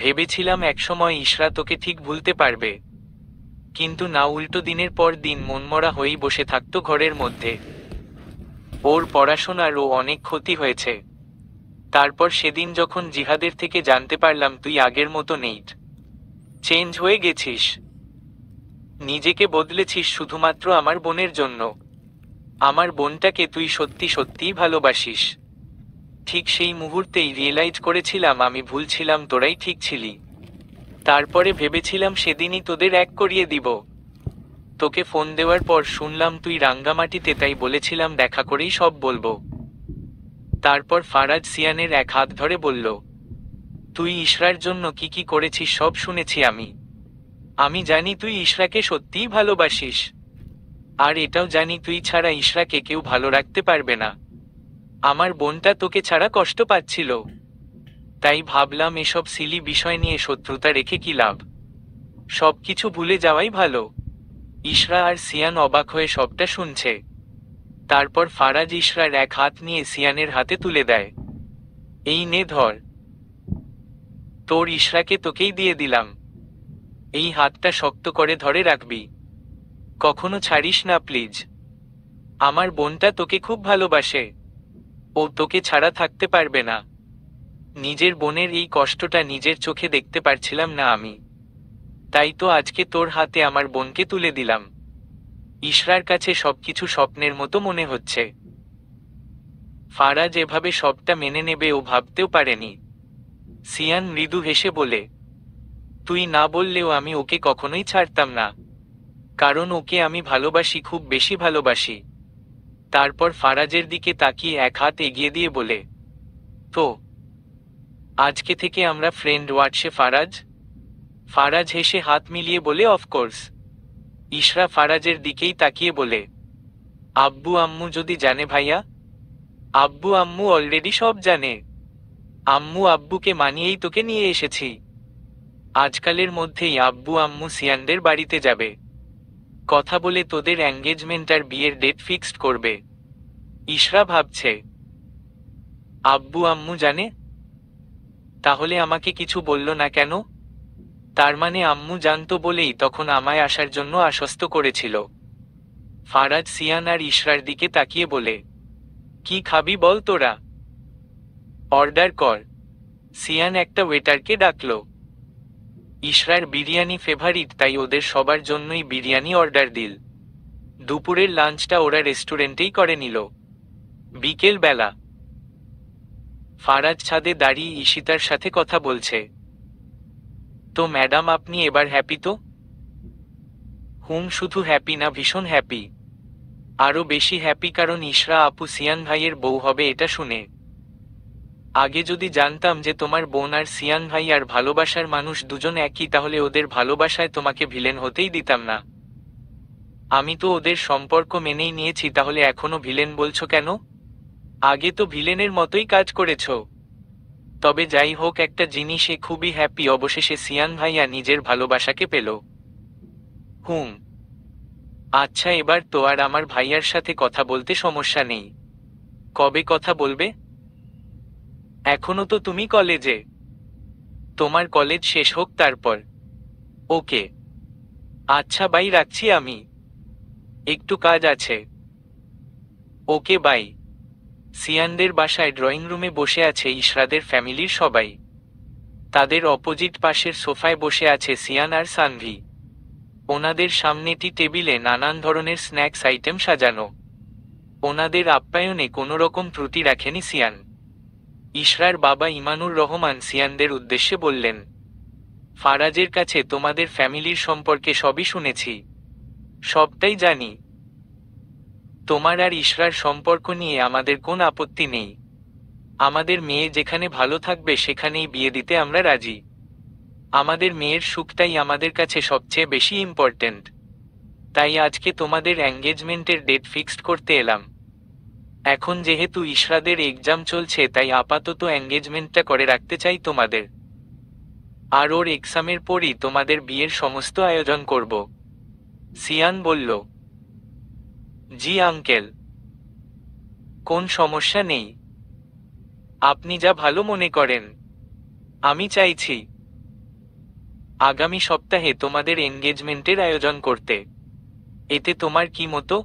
ভেবেছিলাম একসময় ইশরা তোকে ঠিক ভুলতে পারবে, কিন্তু না, উল্টো দিনের পর দিন মনমরা হয়েই বসে থাকতো ঘরের মধ্যে। ওর পড়াশোনারও অনেক ক্ষতি হয়েছে। তারপর সেদিন যখন জিহাদের থেকে জানতে পারলাম তুই আগের মতো নেই, চেঞ্জ হয়ে গেছিস, নিজেকে বদলেছিস শুধুমাত্র আমার বোনের জন্য। আমার বোনটাকে তুই সত্যি সত্যিই ভালোবাসিস। ঠিক সেই মুহূর্তেই রিয়েলাইজ করেছিলাম আমি ভুল ছিলাম, তোরাই ঠিক ছিলি। তারপরে ভেবেছিলাম সেদিনই তোদের এক করিয়ে দিব। তোকে ফোন দেওয়ার পর শুনলাম তুই রাঙ্গামাটিতে, তাই বলেছিলাম দেখা করেই সব বলবো। তারপর ফারাজ সিয়ানের এক হাত ধরে বলল, তুই ইশরার জন্য কি কি করেছিস সব শুনেছি আমি। আমি জানি তুই ইশরাকে সত্যিই ভালোবাসিস, আর এটাও জানি তুই ছাড়া ইশরাকে কেউ ভালো রাখতে পারবে না। আমার বোনটা তোকে ছাড়া কষ্ট পাচ্ছিল, তাই ভাবলাম এসব সিলি বিষয় নিয়ে শত্রুতা রেখে কি লাভ, সবকিছু ভুলে যাওয়াই ভালো। ইশরা আর সিয়ান অবাক হয়ে সবটা শুনছে। তারপর ফারাজ ইশরার এক হাত নিয়ে সিয়ানের হাতে তুলে দেয়। এই নে ধর, তোর ইশরাকে তোকেই দিয়ে দিলাম, এই হাতটা শক্ত করে ধরে রাখবি, কখনো ছাড়িস না প্লিজ। আমার বোনটা তোকে খুব ভালোবাসে, ও তোকে ছাড়া থাকতে পারবে না। নিজের বোনের এই কষ্টটা নিজের চোখে দেখতে পারছিলাম না আমি, তাই তো আজকে তোর হাতে আমার বোনকে তুলে দিলাম। ইশরার কাছে সবকিছু স্বপ্নের মতো মনে হচ্ছে। ফারাজ এভাবে সবটা মেনে নেবে ও ভাবতেও পারেনি। সিয়ান মৃদু হেসে বলে, তুই না বললেও আমি ওকে কখনোই ছাড়তাম না, কারণ ওকে আমি ভালোবাসি, খুব বেশি ভালোবাসি। তারপর ফারাজের দিকে তাকিয়ে এক হাত এগিয়ে দিয়ে বলে, তো আজকে থেকে আমরা ফ্রেন্ড হোয়াটসে ফারাজ? ফারাজ হেসে হাত মিলিয়ে বলে, অফকোর্স। ইশরা ফারাজের দিকেই তাকিয়ে বলে, আব্বু আম্মু যদি জানে ভাইয়া? আব্বু আম্মু অলরেডি সব জানে। আম্মু আব্বুকে মানিয়েই তোকে নিয়ে এসেছি। আজকালের মধ্যেই আব্বু আম্মু সিয়ানদের বাড়িতে যাবে, কথা বলে তোদের এঙ্গেজমেন্ট আর বিয়ের ডেট ফিক্সড করবে। ইশরা ভাবছে, আব্বু আম্মু জানে? তাহলে আমাকে কিছু বলল না কেন? তার মানে আম্মু জানতো বলেই তখন আমায় আসার জন্য আশ্বস্ত করেছিল। ফারাজ সিয়ান আর ইশরার দিকে তাকিয়ে বলে, কি খাবি বল তোরা? অর্ডার কর। সিয়ান একটা ওয়েটারকে ডাকল। ইশরার বিরিয়ানি ফেভারিট, তাই ওদের সবার জন্যই বিরিয়ানি অর্ডার দিল। দুপুরের লাঞ্চটা ওরা রেস্টুরেন্টেই করে নিল। বিকেল বেলা ফারাজ ছাদে দাঁড়িয়ে ঈশিতার সাথে কথা বলছে। তো ম্যাডাম, আপনি এবার হ্যাপি তো? শুধু হ্যাপি না, ভীষণ হ্যাপি। আরো বেশি হ্যাপি কারণ ইশরা আপু সিয়ান ভাইয়ের বউ হবে এটা শুনে। আগে যদি জানতাম যে তোমার বোন আর সিয়ান ভাই আর ভালোবাসার মানুষ দুজন একই, তাহলে ওদের ভালোবাসায় তোমাকে ভিলেন হতেই দিতাম না। আমি তো ওদের সম্পর্ক মেনেই নিয়েছি, তাহলে এখনো ভিলেন বলছো কেন? আগে তো ভিলেনের মতোই কাজ করেছ। তবে যাই হোক, একটা জিনিসে খুবই হ্যাপি, অবশেষে সিয়ান ভাইয়া নিজের ভালোবাসাকে পেল। আচ্ছা, এবার তো আর আমার ভাইয়ার সাথে কথা বলতে সমস্যা নেই। কবে কথা বলবে? এখনো তো তুমি কলেজে। তোমার কলেজ শেষ হোক তারপর। ওকে। আচ্ছা বাই, রাখছি আমি, একটু কাজ আছে। Okay bye. সিয়ানদের বাসায় ড্রয়িং রুমে বসে আছে ইশরাদের ফ্যামিলির সবাই। তাদের অপোজিট পাশের সোফায় বসে আছে সিয়ান আর সানভি। ওনাদের সামনে টি টেবিলে নানান ধরনের স্ন্যাক্স আইটেম সাজানো। ওনাদের আপ্যায়নে কোনো রকম ত্রুটি রাখেনি সিয়ান। ইশরার বাবা ইমানুর রহমান সিয়ানদের উদ্দেশ্যে বললেন, ফারাজের কাছে তোমাদের ফ্যামিলির সম্পর্কে সবই শুনেছি, সবটাই জানি। তোমার আর ইশরার সম্পর্ক নিয়ে আমাদের কোনো আপত্তি নেই। আমাদের মেয়ে যেখানে ভালো থাকবে সেখানেই বিয়ে দিতে আমরা রাজি। আমাদের মেয়ের সুখটাই আমাদের কাছে সবচেয়ে বেশি ইম্পর্ট্যান্ট। তাই আজকে তোমাদের এঙ্গেজমেন্টের ডেট ফিক্সড করতে এলাম। এখন যেহেতু ইশরাদের এক্সাম চলছে তাই আপাতত এঙ্গেজমেন্টটা করে রাখতে চাই তোমাদের। আর ওর এক্সামের পরই তোমাদের বিয়ের সমস্ত আয়োজন করব। সিয়ান বলল, জি আঙ্কেল, কোন সমস্যা নেই, আপনি যা ভালো মনে করেন। আমি চাইছি আগামী সপ্তাহে তোমাদের এনগেজমেন্টের আয়োজন করতে। এতে তোমার কি মতো?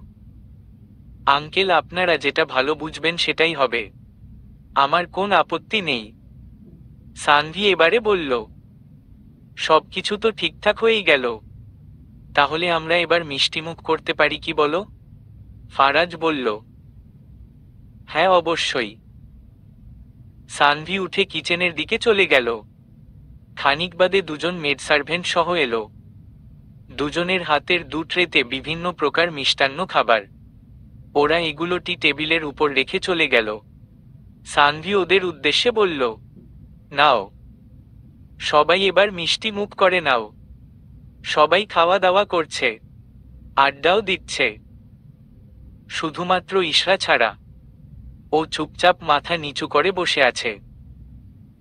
আঙ্কেল, আপনারা যেটা ভালো বুঝবেন সেটাই হবে, আমার কোন আপত্তি নেই। সানভি এবারে বলল, সবকিছু তো ঠিকঠাক হয়েই গেল, তাহলে আমরা এবার মিষ্টিমুখ করতে পারি কি বলো? ফারাজ বলল, হ্যাঁ অবশ্যই। সানভি উঠে কিচেনের দিকে চলে গেল। খানিক বাদে দুজন মেড সার্ভেন্ট সহ এলো। দুজনের হাতের দু ট্রেতে বিভিন্ন প্রকার মিষ্টান্ন খাবার। ওরা এগুলোটি টেবিলের উপর রেখে চলে গেল। সানভি ওদের উদ্দেশ্যে বলল, নাও, সবাই এবার মিষ্টি মুখ করে নাও। সবাই খাওয়া দাওয়া করছে, আড্ডাও দিচ্ছে, শুধুমাত্র ইশরা ছাড়া। ও চুপচাপ মাথা নিচু করে বসে আছে।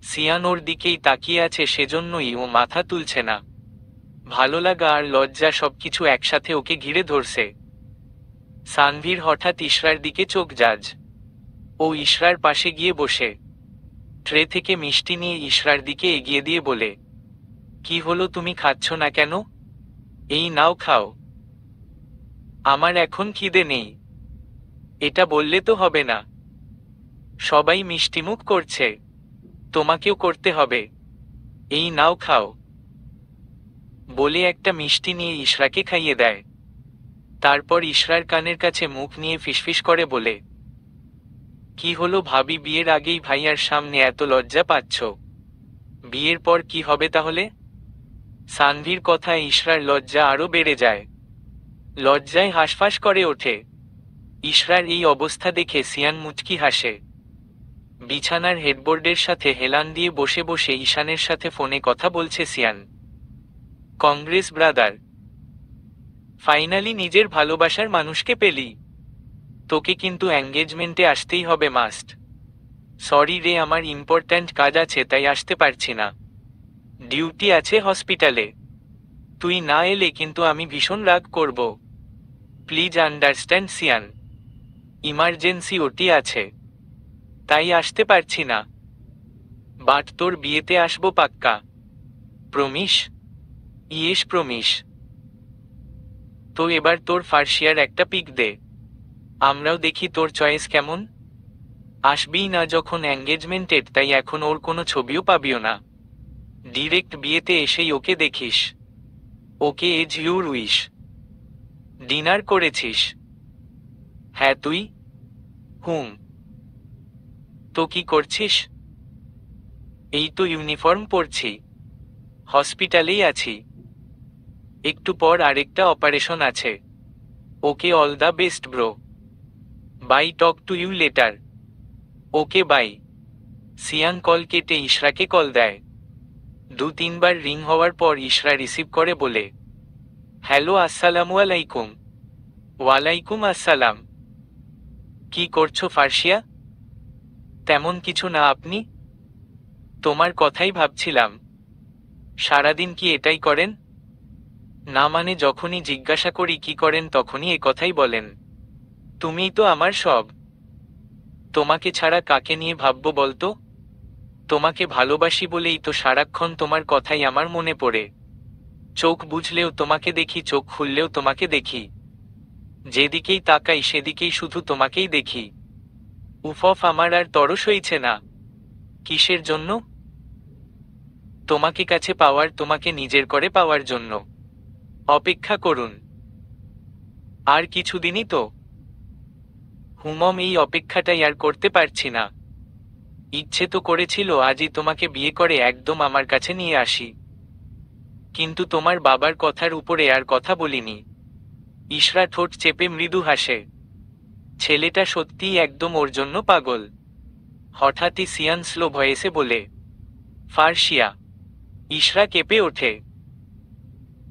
সিয়ান ওর দিকেই তাকিয়ে আছে, সেজন্যই ও মাথা তুলছে না। ভালো লাগা আর লজ্জা সবকিছু একসাথে ওকে ঘিরে ধরছে। সানভীর হঠাৎ ইশরার দিকে চোখ যাজ। ও ইশরার পাশে গিয়ে বসে ট্রে থেকে মিষ্টি নিয়ে ইশরার দিকে এগিয়ে দিয়ে বলে, কি হলো, তুমি খাচ্ছ না কেন? এই নাও, খাও। আমার এখন খিদে নেই। এটা বললে তো হবে না। সবাই মিষ্টিমুখ করছে, তোমাকেও করতে হবে। এই নাও, খাও। বলে একটা মিষ্টি নিয়ে ইশরাকে খাইয়ে দেয়। তারপর ইশরার কানের কাছে মুখ নিয়ে ফিসফিস করে বলে, কি হলো ভাবি, বিয়ের আগেই ভাইয়ার সামনে এত লজ্জা পাচ্ছ? বিয়ের পর কি হবে তাহলে? সানভীর কথায় ইশরার লজ্জা আরো বেড়ে যায়। লজ্জায় হাঁসফাঁস করে ওঠে। ইশরার এই অবস্থা দেখে সিয়ান মুচকি হাসে। বিছানার হেডবোর্ডের সাথে হেলান দিয়ে বসে বসে ঈশানের সাথে ফোনে কথা বলছে সিয়ান। কংগ্রেস ব্রাদার, ফাইনালি নিজের ভালোবাসার মানুষকে পেলি। তোকে কিন্তু এঙ্গেজমেন্টে আসতেই হবে, মাস্ট। সরি রে, আমার ইম্পর্ট্যান্ট কাজ আছে তাই আসতে পারছি না। ডিউটি আছে হসপিটালে। তুই না এলে কিন্তু আমি ভীষণ রাগ করব। প্লিজ আন্ডারস্ট্যান্ড সিয়ান, ইমার্জেন্সি ওটি আছে, তাই আসতে পারছি না। বাট তোর বিয়েতে আসবো পাক্কা। প্রমিস? Yes promise. তো এবার তোর ফার্সিয়ার একটা পিক দে, আমরাও দেখি তোর চয়েস কেমন। আসবিই না যখন এঙ্গেজমেন্টেড, তাই এখন ওর কোনো ছবিও পাবিও না। ডিরেক্ট বিয়েতে এসেই ওকে দেখিস। ওকে এজ ইউর উইশ। ডিনার করেছিস? হ্যাঁ, তুই? হুম। তো কি করছিস? এই তো ইউনিফর্ম পরছি, হসপিটালেই আছি। একটু পর আরেকটা অপারেশন আছে। Okay, all the best bro. Bye, talk to you later. Okay bye. Siyan call কেটে ইশরাকে কল দেয়। 2-3 বার রিং হওয়ার পর ইশরা রিসিভ করে বলে, হ্যালো, আসসালামু আলাইকুম। ওয়ালাইকুম আসসালাম। কি করছো ফার্সিয়া? তেমন কিছু না, আপনি? তোমার কথাই ভাবছিলাম। সারাদিন কি এটাই করেন? না মানে, যখনই জিজ্ঞাসা করি কি করেন তখনই এ কথাই বলেন। তুমিই তো আমার সব। তোমাকে ছাড়া কাকে নিয়ে ভাববো বলতো? তোমাকে ভালোবাসি বলেই তো সারাক্ষণ তোমার কথাই আমার মনে পড়ে। চোখ বুঝলেও তোমাকে দেখি, চোখ খুললেও তোমাকে দেখি। যেদিকেই তাকাই সেদিকেই শুধু তোমাকেই দেখি। উফ, আমার আর তরস হইছে না। কিসের জন্য? তোমাকে কাছে পাওয়ার, তোমাকে নিজের করে পাওয়ার জন্য। অপেক্ষা করুন আর কিছুদিনই তো। হুমম, এই অপেক্ষাটাই আর করতে পারছি না। ইচ্ছে তো করেছিল আজই তোমাকে বিয়ে করে একদম আমার কাছে নিয়ে আসি। কিন্তু তোমার বাবার কথার উপরে আর কথা বলিনি। ইশরা ঠোঁট চেপে মৃদু হাসে। ছেলেটা সত্যিই একদম ওর জন্য পাগল। হঠাৎই সিয়ান স্লো ভয়েসে বলে, ফার্সিয়া। ইশরা কেঁপে ওঠে।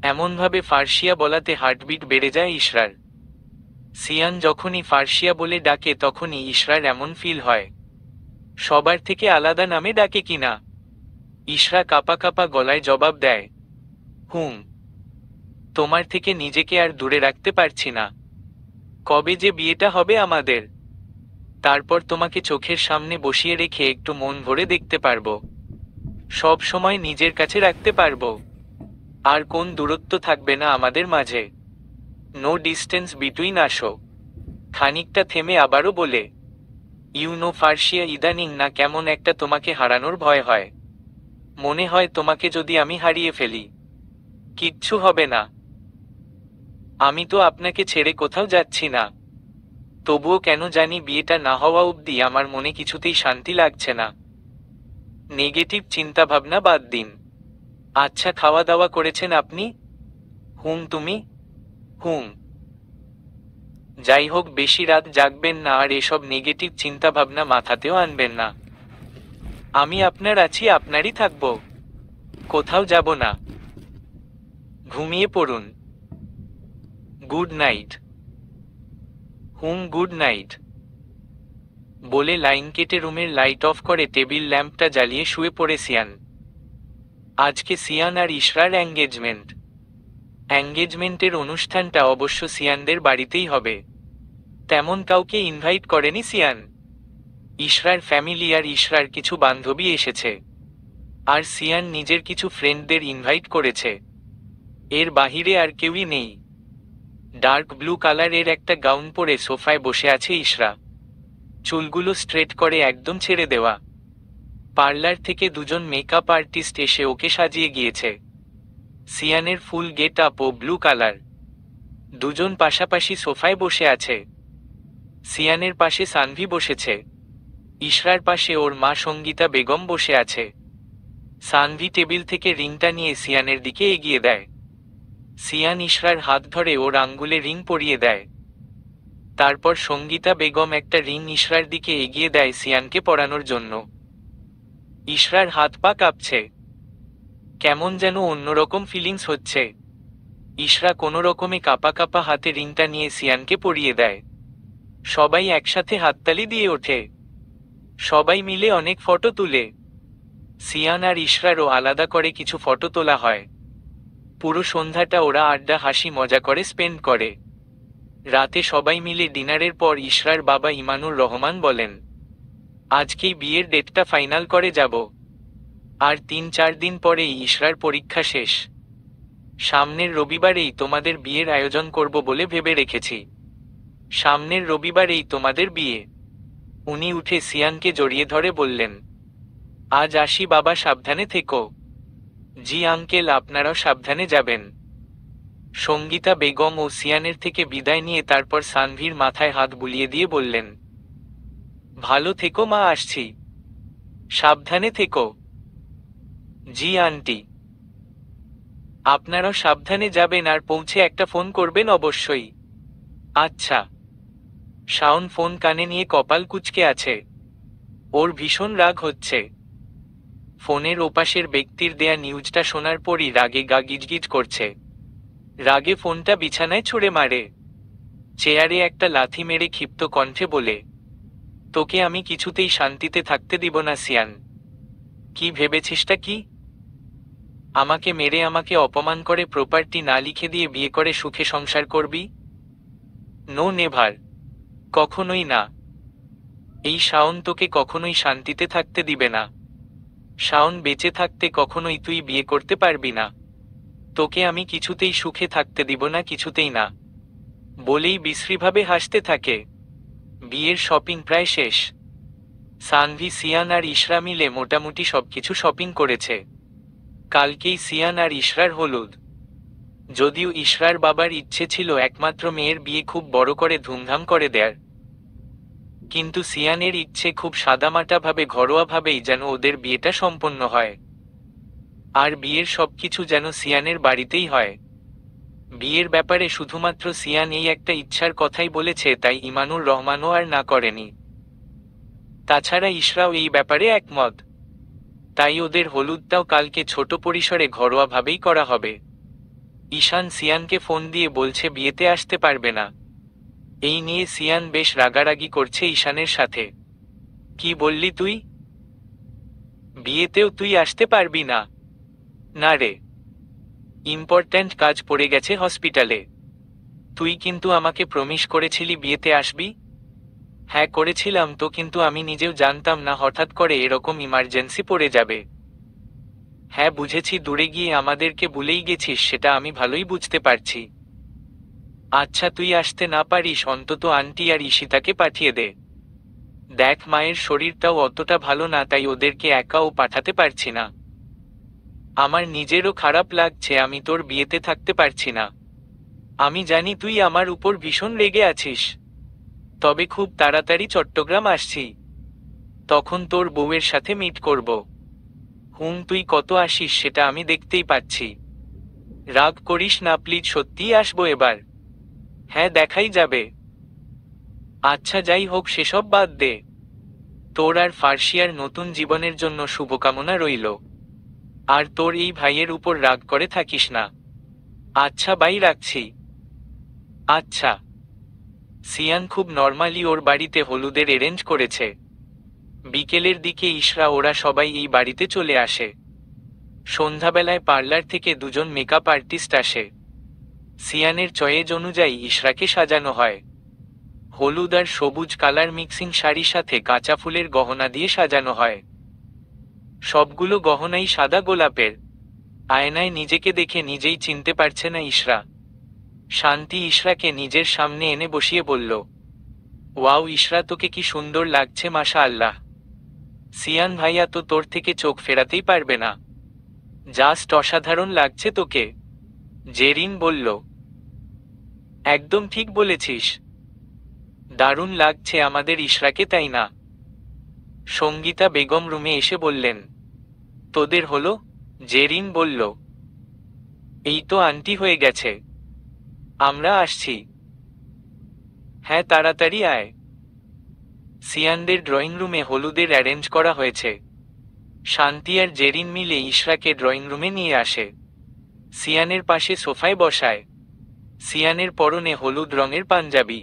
এমনভাবে ফার্সিয়া বলাতে হার্টবিট বেড়ে যায় ইশরার। সিয়ান যখনই ফার্সিয়া বলে ডাকে তখনই ইশরার এমন ফিল হয় সবার থেকে আলাদা নামে ডাকে কিনা। ইশরা কাঁপা কাঁপা গলায় জবাব দেয়, হুম। তোমার থেকে নিজেকে আর দূরে রাখতে পারছি না। কবে যে বিয়েটা হবে আমাদের, তারপর তোমাকে চোখের সামনে বসিয়ে রেখে একটু মন ভরে দেখতে পারবো, সব সময় নিজের কাছে রাখতে পারবো। আর কোন দূরত্ব থাকবে না আমাদের মাঝে। নো ডিস্টেন্স বিটুইন আসো। খানিকটা থেমে আবারও বলে, ফার্সিয়া, ইদানিং না কেমন একটা তোমাকে হারানোর ভয় হয়। মনে হয় তোমাকে যদি আমি হারিয়ে ফেলি কিচ্ছু হবে না। আমি তো আপনাকে ছেড়ে কোথাও যাচ্ছি না, তবুও কেন জানি বিয়েটা না হওয়া অবধি আমার মনে কিছুতেই শান্তি লাগছে না। নেগেটিভ চিন্তাভাবনা বাদ দিন। আচ্ছা, খাওয়া দাওয়া করেছেন আপনি? হুম। তুমি? হুম। যাই হোক, বেশি রাত জাগবেন না আর এসব নেগেটিভ চিন্তাভাবনা মাথাতেও আনবেন না। আমি আপনার আছি, আপনারই থাকব, কোথাও যাব না। ঘুমিয়ে পড়ুন। Good night. Hmm, good night. বলে লাইন কেটে রুমের লাইট অফ করে টেবিল ল্যাম্পটা জ্বালিয়ে শুয়ে পড়ে সিয়ান। আজকে সিয়ান আর ইশরার এঙ্গেজমেন্টের অনুষ্ঠানটা অবশ্য সিয়ানদের বাড়িতেই হবে। তেমন কাউকে ইনভাইট করেনি সিয়ান। ইশরার ফ্যামিলি আর ইশরার কিছু বান্ধবী এসেছে, আর সিয়ান নিজের কিছু ফ্রেন্ডদের ইনভাইট করেছে। এর বাহিরে আর কেউই নেই। ডার্ক ব্লু কালারের একটা গাউন পরে সোফায় বসে আছে ইশরা, চুলগুলো স্ট্রেট করে একদম ছেড়ে দেওয়া। পার্লার থেকে দুজন মেকআপ আর্টিস্ট এসে ওকে সাজিয়ে গিয়েছে। সিয়ানের ফুল গেট আপ ও ব্লু কালার। দুজন পাশাপাশি সোফায় বসে আছে। সিয়ানের পাশে সানভি বসেছে, ইশরার পাশে ওর মা সঙ্গীতা বেগম বসে আছে। সানভি টেবিল থেকে রিংটা নিয়ে সিয়ানের দিকে এগিয়ে দেয়। সিয়ান ইশরার হাত ধরে ওর আঙ্গুলে রিং পরিয়ে দেয়। তারপর সঙ্গীতা বেগম একটা রিং ইশরার দিকে এগিয়ে দেয় সিয়ানকে পরানোর জন্য। ইশরার হাত পা কাঁপছে, কেমন যেন অন্যরকম ফিলিংস হচ্ছে। ইশরা কোনো রকমে কাঁপা কাঁপা হাতে রিংটা নিয়ে সিয়ানকে পরিয়ে দেয়। সবাই একসাথে হাততালি দিয়ে ওঠে। সবাই মিলে অনেক ফটো তুলে। সিয়ান আর ইশরারও আলাদা করে কিছু ফটো তোলা হয়। পুরো সন্ধ্যাটা ওরা আড্ডা হাসি মজা করে স্পেন্ড করে। রাতে সবাই মিলে ডিনারের পর ইশরার বাবা ইমানুর রহমান বলেন, আজকেই বিয়ের ডেটটা ফাইনাল করে যাব। আর 3-4 দিন পরেই ইশরার পরীক্ষা শেষ। সামনের রবিবারেই তোমাদের বিয়ের আয়োজন করব বলে ভেবে রেখেছি। সামনের রবিবারেই তোমাদের বিয়ে। উনি উঠে সিয়ানকে জড়িয়ে ধরে বললেন, আজ আসি বাবা, সাবধানে থেকো। জি আঙ্কেল, আপনারাও সাবধানে যাবেন। সঙ্গীতা বেগম ও সিয়ানের থেকে বিদায় নিয়ে তারপর সানভির মাথায় হাত বুলিয়ে দিয়ে বললেন, ভালো থেকো মা, আসছি। সাবধানে থেকো। জি আন্টি। আপনারাও সাবধানে যাবেন আর পৌঁছে একটা ফোন করবেন অবশ্যই। আচ্ছা। শাওন ফোন কানে নিয়ে কপাল কুঁচকে আছে। ওর ভীষণ রাগ হচ্ছে। ফোনের ওপাশের ব্যক্তির দেয়া নিউজটা শোনার পরই রাগে গা গিজগিজ করছে। রাগে ফোনটা বিছানায় ছুঁড়ে মারে। চেয়ারে একটা লাথি মেরে ক্ষিপ্ত কণ্ঠে বলে, তোকে আমি কিছুতেই শান্তিতে থাকতে দিব না সিয়ান। কি ভেবেছিসটা কি? আমাকে মেরে, আমাকে অপমান করে প্রপার্টি না লিখে দিয়ে বিয়ে করে সুখে সংসার করবি? নো নেভার, কখনোই না। এই শাওন তোকে কখনোই শান্তিতে থাকতে দিবে না। শাওন বেঁচে থাকতে কখনোই তুই বিয়ে করতে পারবি না। তোকে আমি কিছুতেই সুখে থাকতে দিব না, কিছুতেই না। বলেই বিশ্রীভাবে হাসতে থাকে। বিয়ের শপিং প্রায় শেষ। সানভি, সিয়ান আর ইশরা মিলে মোটামুটি সবকিছু শপিং করেছে। কালকেই সিয়ান আর ইশরার হলুদ। যদিও ইশরার বাবার ইচ্ছে ছিল একমাত্র মেয়ের বিয়ে খুব বড় করে ধুমধাম করে দেয়ার, কিন্তু সিয়ানের ইচ্ছে খুব সাদামাটাভাবে ঘরোয়াভাবেই যেন ওদের বিয়েটা সম্পন্ন হয়। আর বিয়ের সবকিছু যেন সিয়ানের বাড়িতেই হয়। বিয়ের ব্যাপারে শুধুমাত্র সিয়ান এই একটা ইচ্ছার কথাই বলেছে, তাই ইমানুর রহমানও আর না করেনি। তাছাড়া ইশরাও এই ব্যাপারে একমত। তাই ওদের হলুদটাও কালকে ছোট পরিসরে ঘরোয়াভাবেই করা হবে। ঈশান সিয়ানকে ফোন দিয়ে বলছে বিয়েতে আসতে পারবে না। এই নিয়ে সিয়ান বেশ রাগারাগি করছে ঈশানের সাথে। কি বললি তুই? বিয়েতেও তুই আসতে পারবি না? না রে, ইম্পর্ট্যান্ট কাজ পড়ে গেছে হসপিটালে। তুই কিন্তু আমাকে প্রমিস করেছিলি বিয়েতে আসবি। হ্যাঁ করেছিলাম তো, কিন্তু আমি নিজেও জানতাম না হঠাৎ করে এরকম ইমার্জেন্সি পড়ে যাবে। হ্যাঁ বুঝেছি, দূরে গিয়ে আমাদেরকে ভুলেই গেছিস, সেটা আমি ভালোই বুঝতে পারছি। আচ্ছা তুই আসতে না পারিস, অন্তত আন্টি আর ঈশিতাকে পাঠিয়ে দে। দেখ মায়ের শরীরটাও অতটা ভালো না, তাই ওদেরকে একাও পাঠাতে পারছি না। আমার নিজেরও খারাপ লাগছে, আমি তোর বিয়েতে থাকতে পারছি না। আমি জানি তুই আমার উপর ভীষণ রেগে আছিস, তবে খুব তাড়াতাড়ি চট্টগ্রাম আসছি, তখন তোর বউয়ের সাথে মিট করব। তুই কত আসিস সেটা আমি দেখতেই পাচ্ছি। রাগ করিস না প্লিজ, সত্যিই আসবো এবার। হ্যাঁ দেখাই যাবে। আচ্ছা যাই হোক, সেসব বাদ দে। তোর আর ফার্সিয়ার নতুন জীবনের জন্য শুভকামনা রইল। আর তোর এই ভাইয়ের উপর রাগ করে থাকিস না। আচ্ছা বাই, রাখছি। আচ্ছা। সিয়ান খুব নর্মালি ওর বাড়িতে হলুদের অ্যারেঞ্জ করেছে। বিকেলের দিকে ইশরা ওরা সবাই এই বাড়িতে চলে আসে। সন্ধ্যাবেলায় পার্লার থেকে দুজন মেকআপ আর্টিস্ট আসে। সিয়ানের চয়েজ অনুযায়ী ইশরাকে সাজানো হয়। হলুদ আর সবুজ কালার মিক্সিং শাড়ির সাথে কাঁচা ফুলের গহনা দিয়ে সাজানো হয়। সবগুলো গহনাই সাদা গোলাপের। আয়নায় নিজেকে দেখে নিজেই চিনতে পারছে না ইশরা। শান্তি ইশরাকে নিজের সামনে এনে বসিয়ে বলল, ওয়াও ইশরা, তোকে কি সুন্দর লাগছে, মাশা আল্লাহ। সিয়ান ভাইয়া তো তোর থেকে চোখ ফেরাতেই পারবে না। জাস্ট অসাধারণ লাগছে তোকে। জেরিন বলল, একদম ঠিক বলেছিস, দারুণ লাগছে আমাদের ইশরাকে, তাই না? সঙ্গীতা বেগম রুমে এসে বললেন, তোদের হলো? জেরিন বলল, এই তো আন্টি হয়ে গেছে, আমরা আসছি। হ্যাঁ তাড়াতাড়ি আয়। সিয়ানদের ড্রয়িং রুমে হলুদের অ্যারেঞ্জ করা হয়েছে। শান্তি আর জেরিন মিলে ইশরাকে ড্রয়িং রুমে নিয়ে আসে। সিয়ানের পাশে সোফায় বসায়। সিয়ানের পরনে হলুদ রঙের পাঞ্জাবি।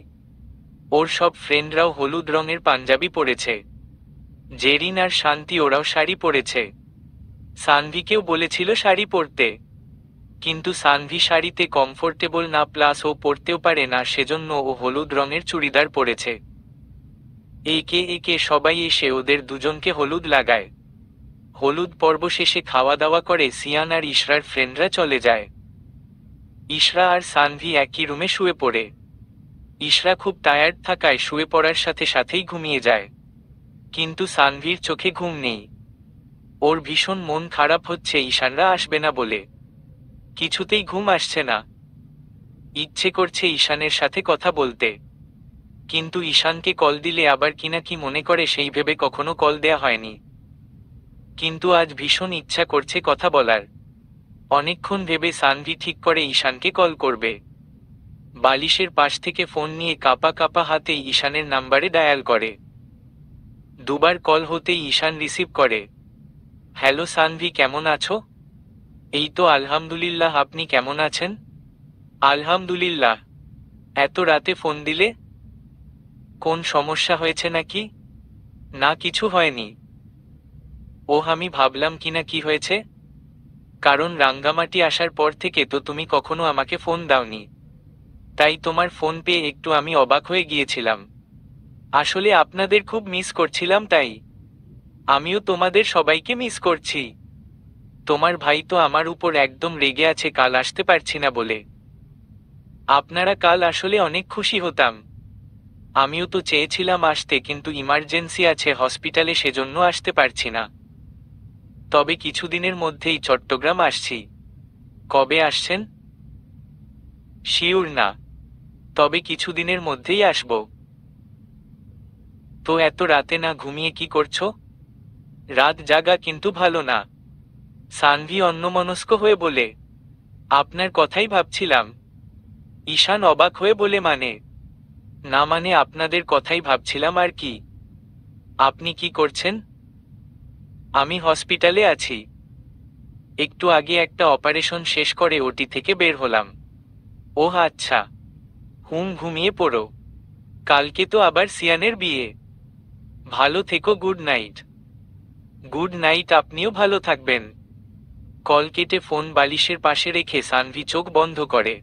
ওর সব ফ্রেন্ডরাও হলুদ রঙের পাঞ্জাবি পরেছে। জেরিন আর শান্তি ওরাও শাড়ি পরেছে। সানভিকেও বলেছিল শাড়ি পরতে, কিন্তু সানভি শাড়িতে কমফোর্টেবল না, প্লাস ও পরতেও পারে না, সেজন্য ও হলুদ রঙের চুড়িদার পরেছে। একে একে সবাই এসে ওদের দুজনকে হলুদ লাগায়। হলুদ পর্ব শেষে খাওয়া দাওয়া করে সিয়ান আর ইশরার ফ্রেন্ডরা চলে যায়। ইশরা আর সানভি একই রুমে শুয়ে পড়ে। ইশরা খুব টায়ার্ড থাকায় শুয়ে পড়ার সাথে সাথেই ঘুমিয়ে যায়, কিন্তু সানভির চোখে ঘুম নেই। ওর ভীষণ মন খারাপ হচ্ছে ঈশানরা আসবে না বলে। কিছুতেই ঘুম আসছে না। ইচ্ছে করছে ঈশানের সাথে কথা বলতে, কিন্তু ঈশানকে কল দিলে আবার কিনা কি মনে করে, সেই ভেবে কখনো কল দেয়া হয়নি। কিন্তু আজ ভীষণ ইচ্ছা করছে কথা বলার। অনেকক্ষণ ভেবে সানভি ঠিক করে ঈশানকে কল করবে। বালিশের পাশ থেকে ফোন নিয়ে কাঁপা কাঁপা হাতেই ঈশানের নাম্বারে ডায়াল করে। দুবার কল হতেই ঈশান রিসিভ করে। হ্যালো সানভি, কেমন আছো? এই তো আলহামদুলিল্লাহ, আপনি কেমন আছেন? আলহামদুলিল্লাহ। এত রাতে ফোন দিলে? কোন সমস্যা হয়েছে নাকি? না কিছু হয়নি। আমি ভাবলাম কিনা কি হয়েছে, কারণ রাঙ্গামাটি আসার পর থেকে তো তুমি কখনো আমাকে ফোন দাওনি, তাই তোমার ফোন পেয়ে একটু আমি অবাক হয়ে গিয়েছিলাম। আসলে আপনাদের খুব মিস করছিলাম, তাই। আমিও তোমাদের সবাইকে মিস করছি। তোমার ভাই তো আমার উপর একদম রেগে আছে কাল আসতে পারছি না বলে। আপনারা কাল আসলে অনেক খুশি হতাম। আমিও তো চেয়েছিলাম আসতে, কিন্তু ইমার্জেন্সি আছে হসপিটালে, সেজন্য আসতে পারছি না। তবে কিছুদিনের মধ্যেই চট্টগ্রাম আসছি। কবে আসছেন? শিওর না, তবে কিছুদিনের মধ্যেই আসব। তো এত রাতে না ঘুমিয়ে কি করছো? রাত জাগা কিন্তু ভালো না। সানভি অন্যমনস্ক হয়ে বলে, আপনার কথাই ভাবছিলাম। ঈশান অবাক হয়ে বলে, মানে? না মানে আপনাদের কথাই ভাবছিলাম আর কি। আপনি কি করছেন? আমি হসপিটালে আছি। একটু আগে একটা অপারেশন শেষ করে ওটি থেকে বের হলাম। ওহ আচ্ছা। ঘুমিয়ে পড়ো। কালকে তো আবার সিয়ানের বিয়ে। ভালো থেকো, গুড নাইট। গুড নাইট, আপনিও ভালো থাকবেন। কল কেটে ফোন বালিশের পাশে রেখে সানভি চোখ বন্ধ করে।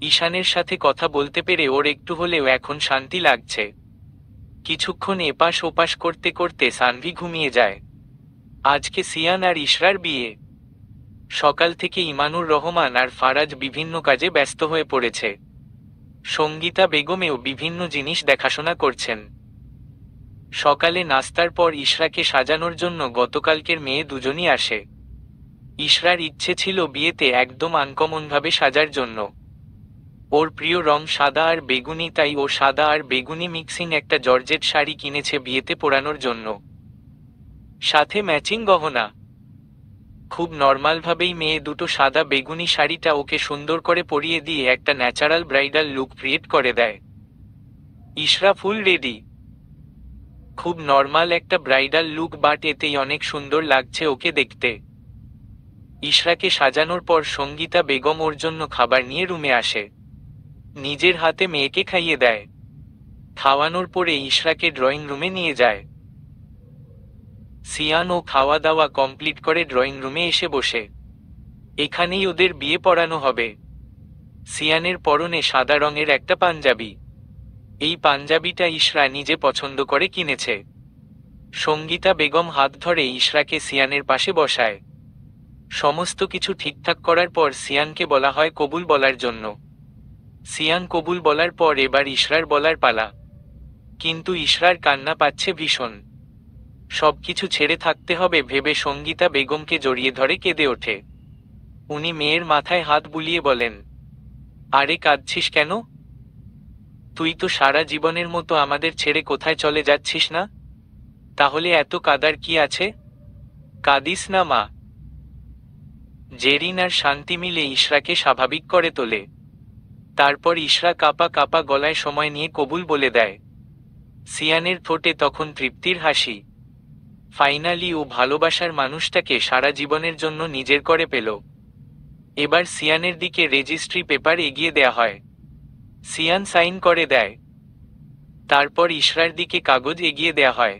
ঈশানের সাথে কথা বলতে পেরে ওর একটু হলেও এখন শান্তি লাগছে। কিছুক্ষণ এপাশ ওপাশ করতে করতে সানভি ঘুমিয়ে যায়। আজকে সিয়ান আর ইশরার বিয়ে। সকাল থেকে ইমানুর রহমান আর ফারাজ বিভিন্ন কাজে ব্যস্ত হয়ে পড়েছে। সঙ্গীতা বেগমেও বিভিন্ন জিনিস দেখাশোনা করছেন। সকালে নাস্তার পর ইশরাকে সাজানোর জন্য গতকালকের মেয়ে দুজনই আসে। ইশরার ইচ্ছে ছিল বিয়েতে একদম আনকমনভাবে সাজার জন্য। ওর প্রিয় রং সাদা আর বেগুনি, তাই ও সাদা আর বেগুনি মিক্সিং একটা জর্জেট শাড়ি কিনেছে বিয়েতে পরানোর জন্য, সাথে ম্যাচিং গহনা। খুব নর্মালভাবেই মেয়ে দুটো সাদা বেগুনি শাড়িটা ওকে সুন্দর করে পরিয়ে দিয়ে একটা ন্যাচারাল ব্রাইডাল লুক ক্রিয়েট করে দেয়। ইশরা ফুল রেডি। খুব নর্মাল একটা ব্রাইডাল লুক, বাট এতেই অনেক সুন্দর লাগছে ওকে দেখতে। ইশরাকে সাজানোর পর সঙ্গীতা বেগম ওর জন্য খাবার নিয়ে রুমে আসে। নিজের হাতে মেয়েকে খাইয়ে দেয়। খাওয়ানোর পরে ইশরাকে ড্রয়িং রুমে নিয়ে যায়। সিয়ান ও খাওয়া দাওয়া কমপ্লিট করে ড্রয়িং রুমে এসে বসে। এখানেই ওদের বিয়ে পড়ানো হবে। সিয়ানের পরনে সাদা রঙের একটা পাঞ্জাবি। এই পাঞ্জাবিটা ইশরা নিজে পছন্দ করে কিনেছে। সঙ্গীতা বেগম হাত ধরে ইশরাকে সিয়ানের পাশে বসায়। সমস্ত কিছু ঠিকঠাক করার পর সিয়ানকে বলা হয় কবুল বলার জন্য। সিয়ান কবুল বলার পর এবার ইশরার বলার পালা। কিন্তু ইশরার কান্না পাচ্ছে ভীষণ। সবকিছু ছেড়ে থাকতে হবে ভেবে সঙ্গীতা বেগমকে জড়িয়ে ধরে কেঁদে ওঠে। উনি মেয়ের মাথায় হাত বুলিয়ে বলেন, আরে কাঁদছিস কেন? তুই তো সারা জীবনের মতো আমাদের ছেড়ে কোথায় চলে যাচ্ছিস না? তাহলে এত কাদার কি আছে? কাঁদিস না মা। জেরিন আর শান্তি মিলে ইশরাকে স্বাভাবিক করে তোলে। তারপর ইশরা কাপা কাপা গলায় সময় নিয়ে কবুল বলে দেয়। সিয়ানের ঠোঁটে তখন তৃপ্তির হাসি। ফাইনালি ও ভালোবাসার মানুষটাকে সারা জীবনের জন্য নিজের করে পেল। এবার সিয়ানের দিকে রেজিস্ট্রি পেপার এগিয়ে দেয়া হয়। সিয়ান সাইন করে দেয়। তারপর ইশরার দিকে কাগজ এগিয়ে দেয়া হয়।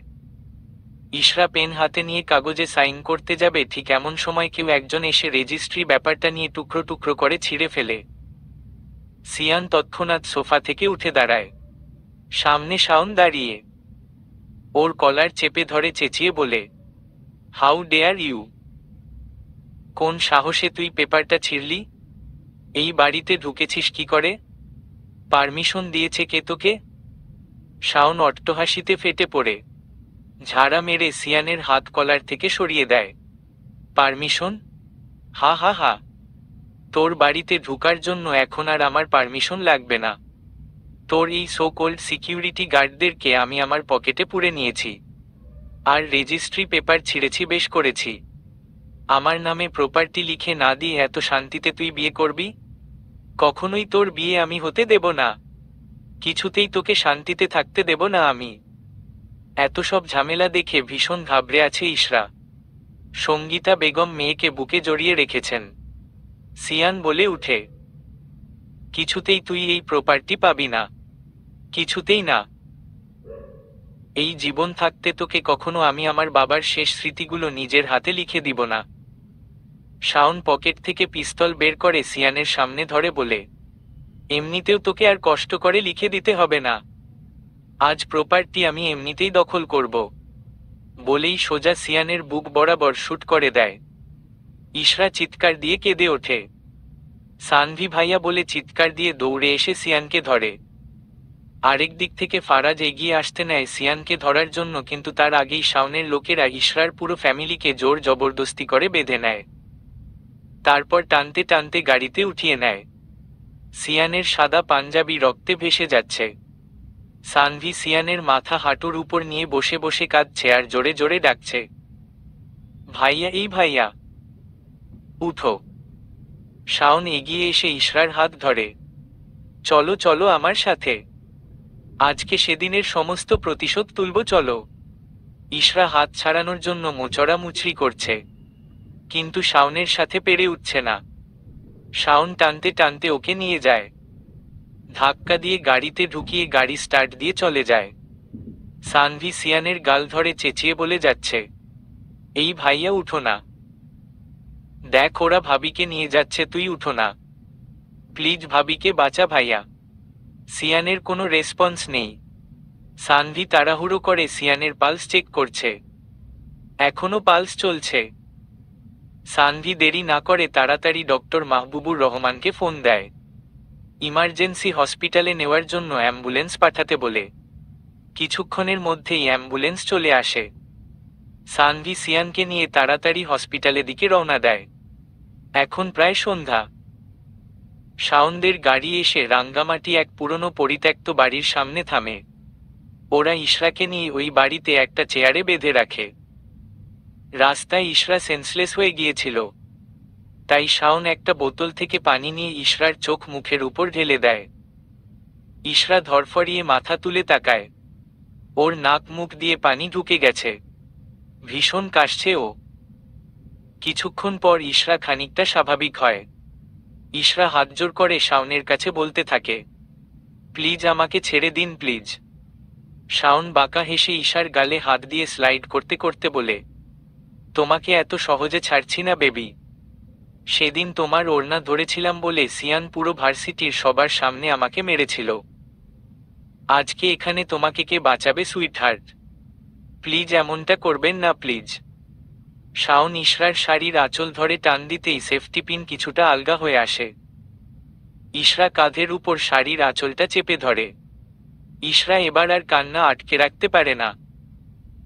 ইশরা পেন হাতে নিয়ে কাগজে সাইন করতে যাবে, ঠিক এমন সময় কেউ একজন এসে রেজিস্ট্রি ব্যাপারটা নিয়ে টুকরো টুকরো করে ছিঁড়ে ফেলে। সিয়ান তৎক্ষণাৎ সোফা থেকে উঠে দাঁড়ায়। সামনে শাওন দাঁড়িয়ে। ওর কলার চেপে ধরে চেঁচিয়ে বলে, হাউ ডেয়ার ইউ! কোন সাহসে তুই পেপারটা ছিঁড়লি? এই বাড়িতে ঢুকেছিস কি করে? পারমিশন দিয়েছে কে তোকে? শাওন অট্টহাসিতে ফেটে পড়ে ঝাড়া মেরে সিয়ানের হাত কলার থেকে সরিয়ে দেয়। পারমিশন? হা হা হা। তোর বাড়িতে ঢুকার জন্য এখন আর আমার পারমিশন লাগবে না। তোর এই সো কোল্ড সিকিউরিটি গার্ডদেরকে আমি আমার পকেটে পুরে নিয়েছি। আর রেজিস্ট্রি পেপার ছিঁড়েছি, বেশ করেছি। আমার নামে প্রপার্টি লিখে না দিয়ে এত শান্তিতে তুই বিয়ে করবি? কখনোই তোর বিয়ে আমি হতে দেব না। কিছুতেই তোকে শান্তিতে থাকতে দেব না আমি। এত সব ঝামেলা দেখে ভীষণ ঘাবড়ে আছে ইশরা। সঙ্গীতা বেগম মেয়েকে বুকে জড়িয়ে রেখেছেন। সিয়ান বলে উঠে, কিছুতেই তুই এই প্রপার্টি পাবি না। কিছুতেই না। এই জীবন থাকতে তোকে কখনো আমি আমার বাবার শেষ স্মৃতিগুলো নিজের হাতে লিখে দিব না। শাওন পকেট থেকে পিস্তল বের করে সিয়ানের সামনে ধরে বলে, এমনিতেও তোকে আর কষ্ট করে লিখে দিতে হবে না। আজ প্রপার্টি আমি এমনিতেই দখল করব। বলেই সোজা সিয়ানের বুক বরাবর শুট করে দেয়। ইশরা চিৎকার দিয়ে কেঁদে ওঠে। সানভি ভাইয়া বলে চিৎকার দিয়ে দৌড়ে এসে সিয়ানকে ধরে। আরেক দিক থেকে ফারাজ এগিয়ে আসতে নেয় সিয়ানকে ধরার জন্য, কিন্তু তার আগেই শাওনের লোকেরা ইশরার পুরো ফ্যামিলিকে জোর জবরদস্তি করে বেঁধে নেয়। তারপর টানতে টানতে গাড়িতে উঠিয়ে নেয়। সিয়ানের সাদা পাঞ্জাবি রক্তে ভেসে যাচ্ছে। সানভি সিয়ানের মাথা হাঁটুর উপর নিয়ে বসে বসে কাঁদছে আর জোরে জোরে ডাকছে, ভাইয়া, এই ভাইয়া। উঠো। শাওন এগিয়ে এসে ইশরার হাত ধরে। চলো চলো আমার সাথে, আজকে সেদিনের সমস্ত প্রতিশোধ তুলব, চলো। ইশরা হাত ছাড়ানোর জন্য মোচড়া মুচড়ি করছে, কিন্তু শাওনের সাথে পেরে উঠছে না। শাওন টানতে টানতে ওকে নিয়ে যায়, ধাক্কা দিয়ে গাড়িতে ঢুকিয়ে গাড়ি স্টার্ট দিয়ে চলে যায়। সানভি সিয়ানের গাল ধরে চেঁচিয়ে বলে যাচ্ছে, এই ভাইয়া উঠো না, দেখ ওরা ভাবিকে নিয়ে যাচ্ছে, তুই উঠো না, প্লিজ ভাবিকে বাঁচা ভাইয়া। সিয়ানের কোনো রেসপন্স নেই। সানভি তাড়াহুড়ো করে সিয়ানের পালস চেক করছে, এখনো পালস চলছে। সানভি দেরি না করে তাড়াতাড়ি ডক্টর মাহবুবুর রহমানকে ফোন দেয়, ইমার্জেন্সি হসপিটালে নেওয়ার জন্য অ্যাম্বুলেন্স পাঠাতে বলে। কিছুক্ষণের মধ্যেই অ্যাম্বুলেন্স চলে আসে। সানভি সিয়ানকে নিয়ে তাড়াতাড়ি হসপিটালের দিকে রওনা দেয়। এখন প্রায় সন্ধ্যা। শাওনদের গাড়ি এসে রাঙ্গামাটি এক পুরনো পরিত্যক্ত বাড়ির সামনে থামে। ওরা ইশরাকে নিয়ে ওই বাড়িতে একটা চেয়ারে বেঁধে রাখে। রাস্তায় ইশরা সেন্সলেস হয়ে গিয়েছিল, তাই শাওন একটা বোতল থেকে পানি নিয়ে ইশরার চোখ মুখের উপর ঢেলে দেয়। ইশরা ধরফরিয়ে মাথা তুলে তাকায়, ওর নাক মুখ দিয়ে পানি ঢুকে গেছে, ভীষণ কাশছে ও। কিছুক্ষণ পর ইশরা খানিকটা স্বাভাবিক হয়। ইশরা হাতজোড় করে শাওনের কাছে বলতে থাকে, প্লিজ আমাকে ছেড়ে দিন প্লিজ। শাওন বাঁকা হেসে ইশার গালে হাত দিয়ে স্লাইড করতে করতে বলে, তোমাকে এত সহজে ছাড়ছি না বেবি। সেদিন তোমার ওড়না ধরেছিলাম বলে সিয়ান পুরো ভার্সিটির সবার সামনে আমাকে মেরেছিল। আজকে এখানে তোমাকে কে বাঁচাবে সুইট হার্ট? প্লিজ এমনটা করবেন না প্লিজ। শাওন ইশরার শাড়ির আঁচল ধরে টান দিতেই সেফটি পিন কিছুটা আলগা হয়ে আসে। ইশরা কাঁধের উপর শাড়ির আঁচলটা চেপে ধরে। ইশরা এবার আর কান্না আটকে রাখতে পারে না,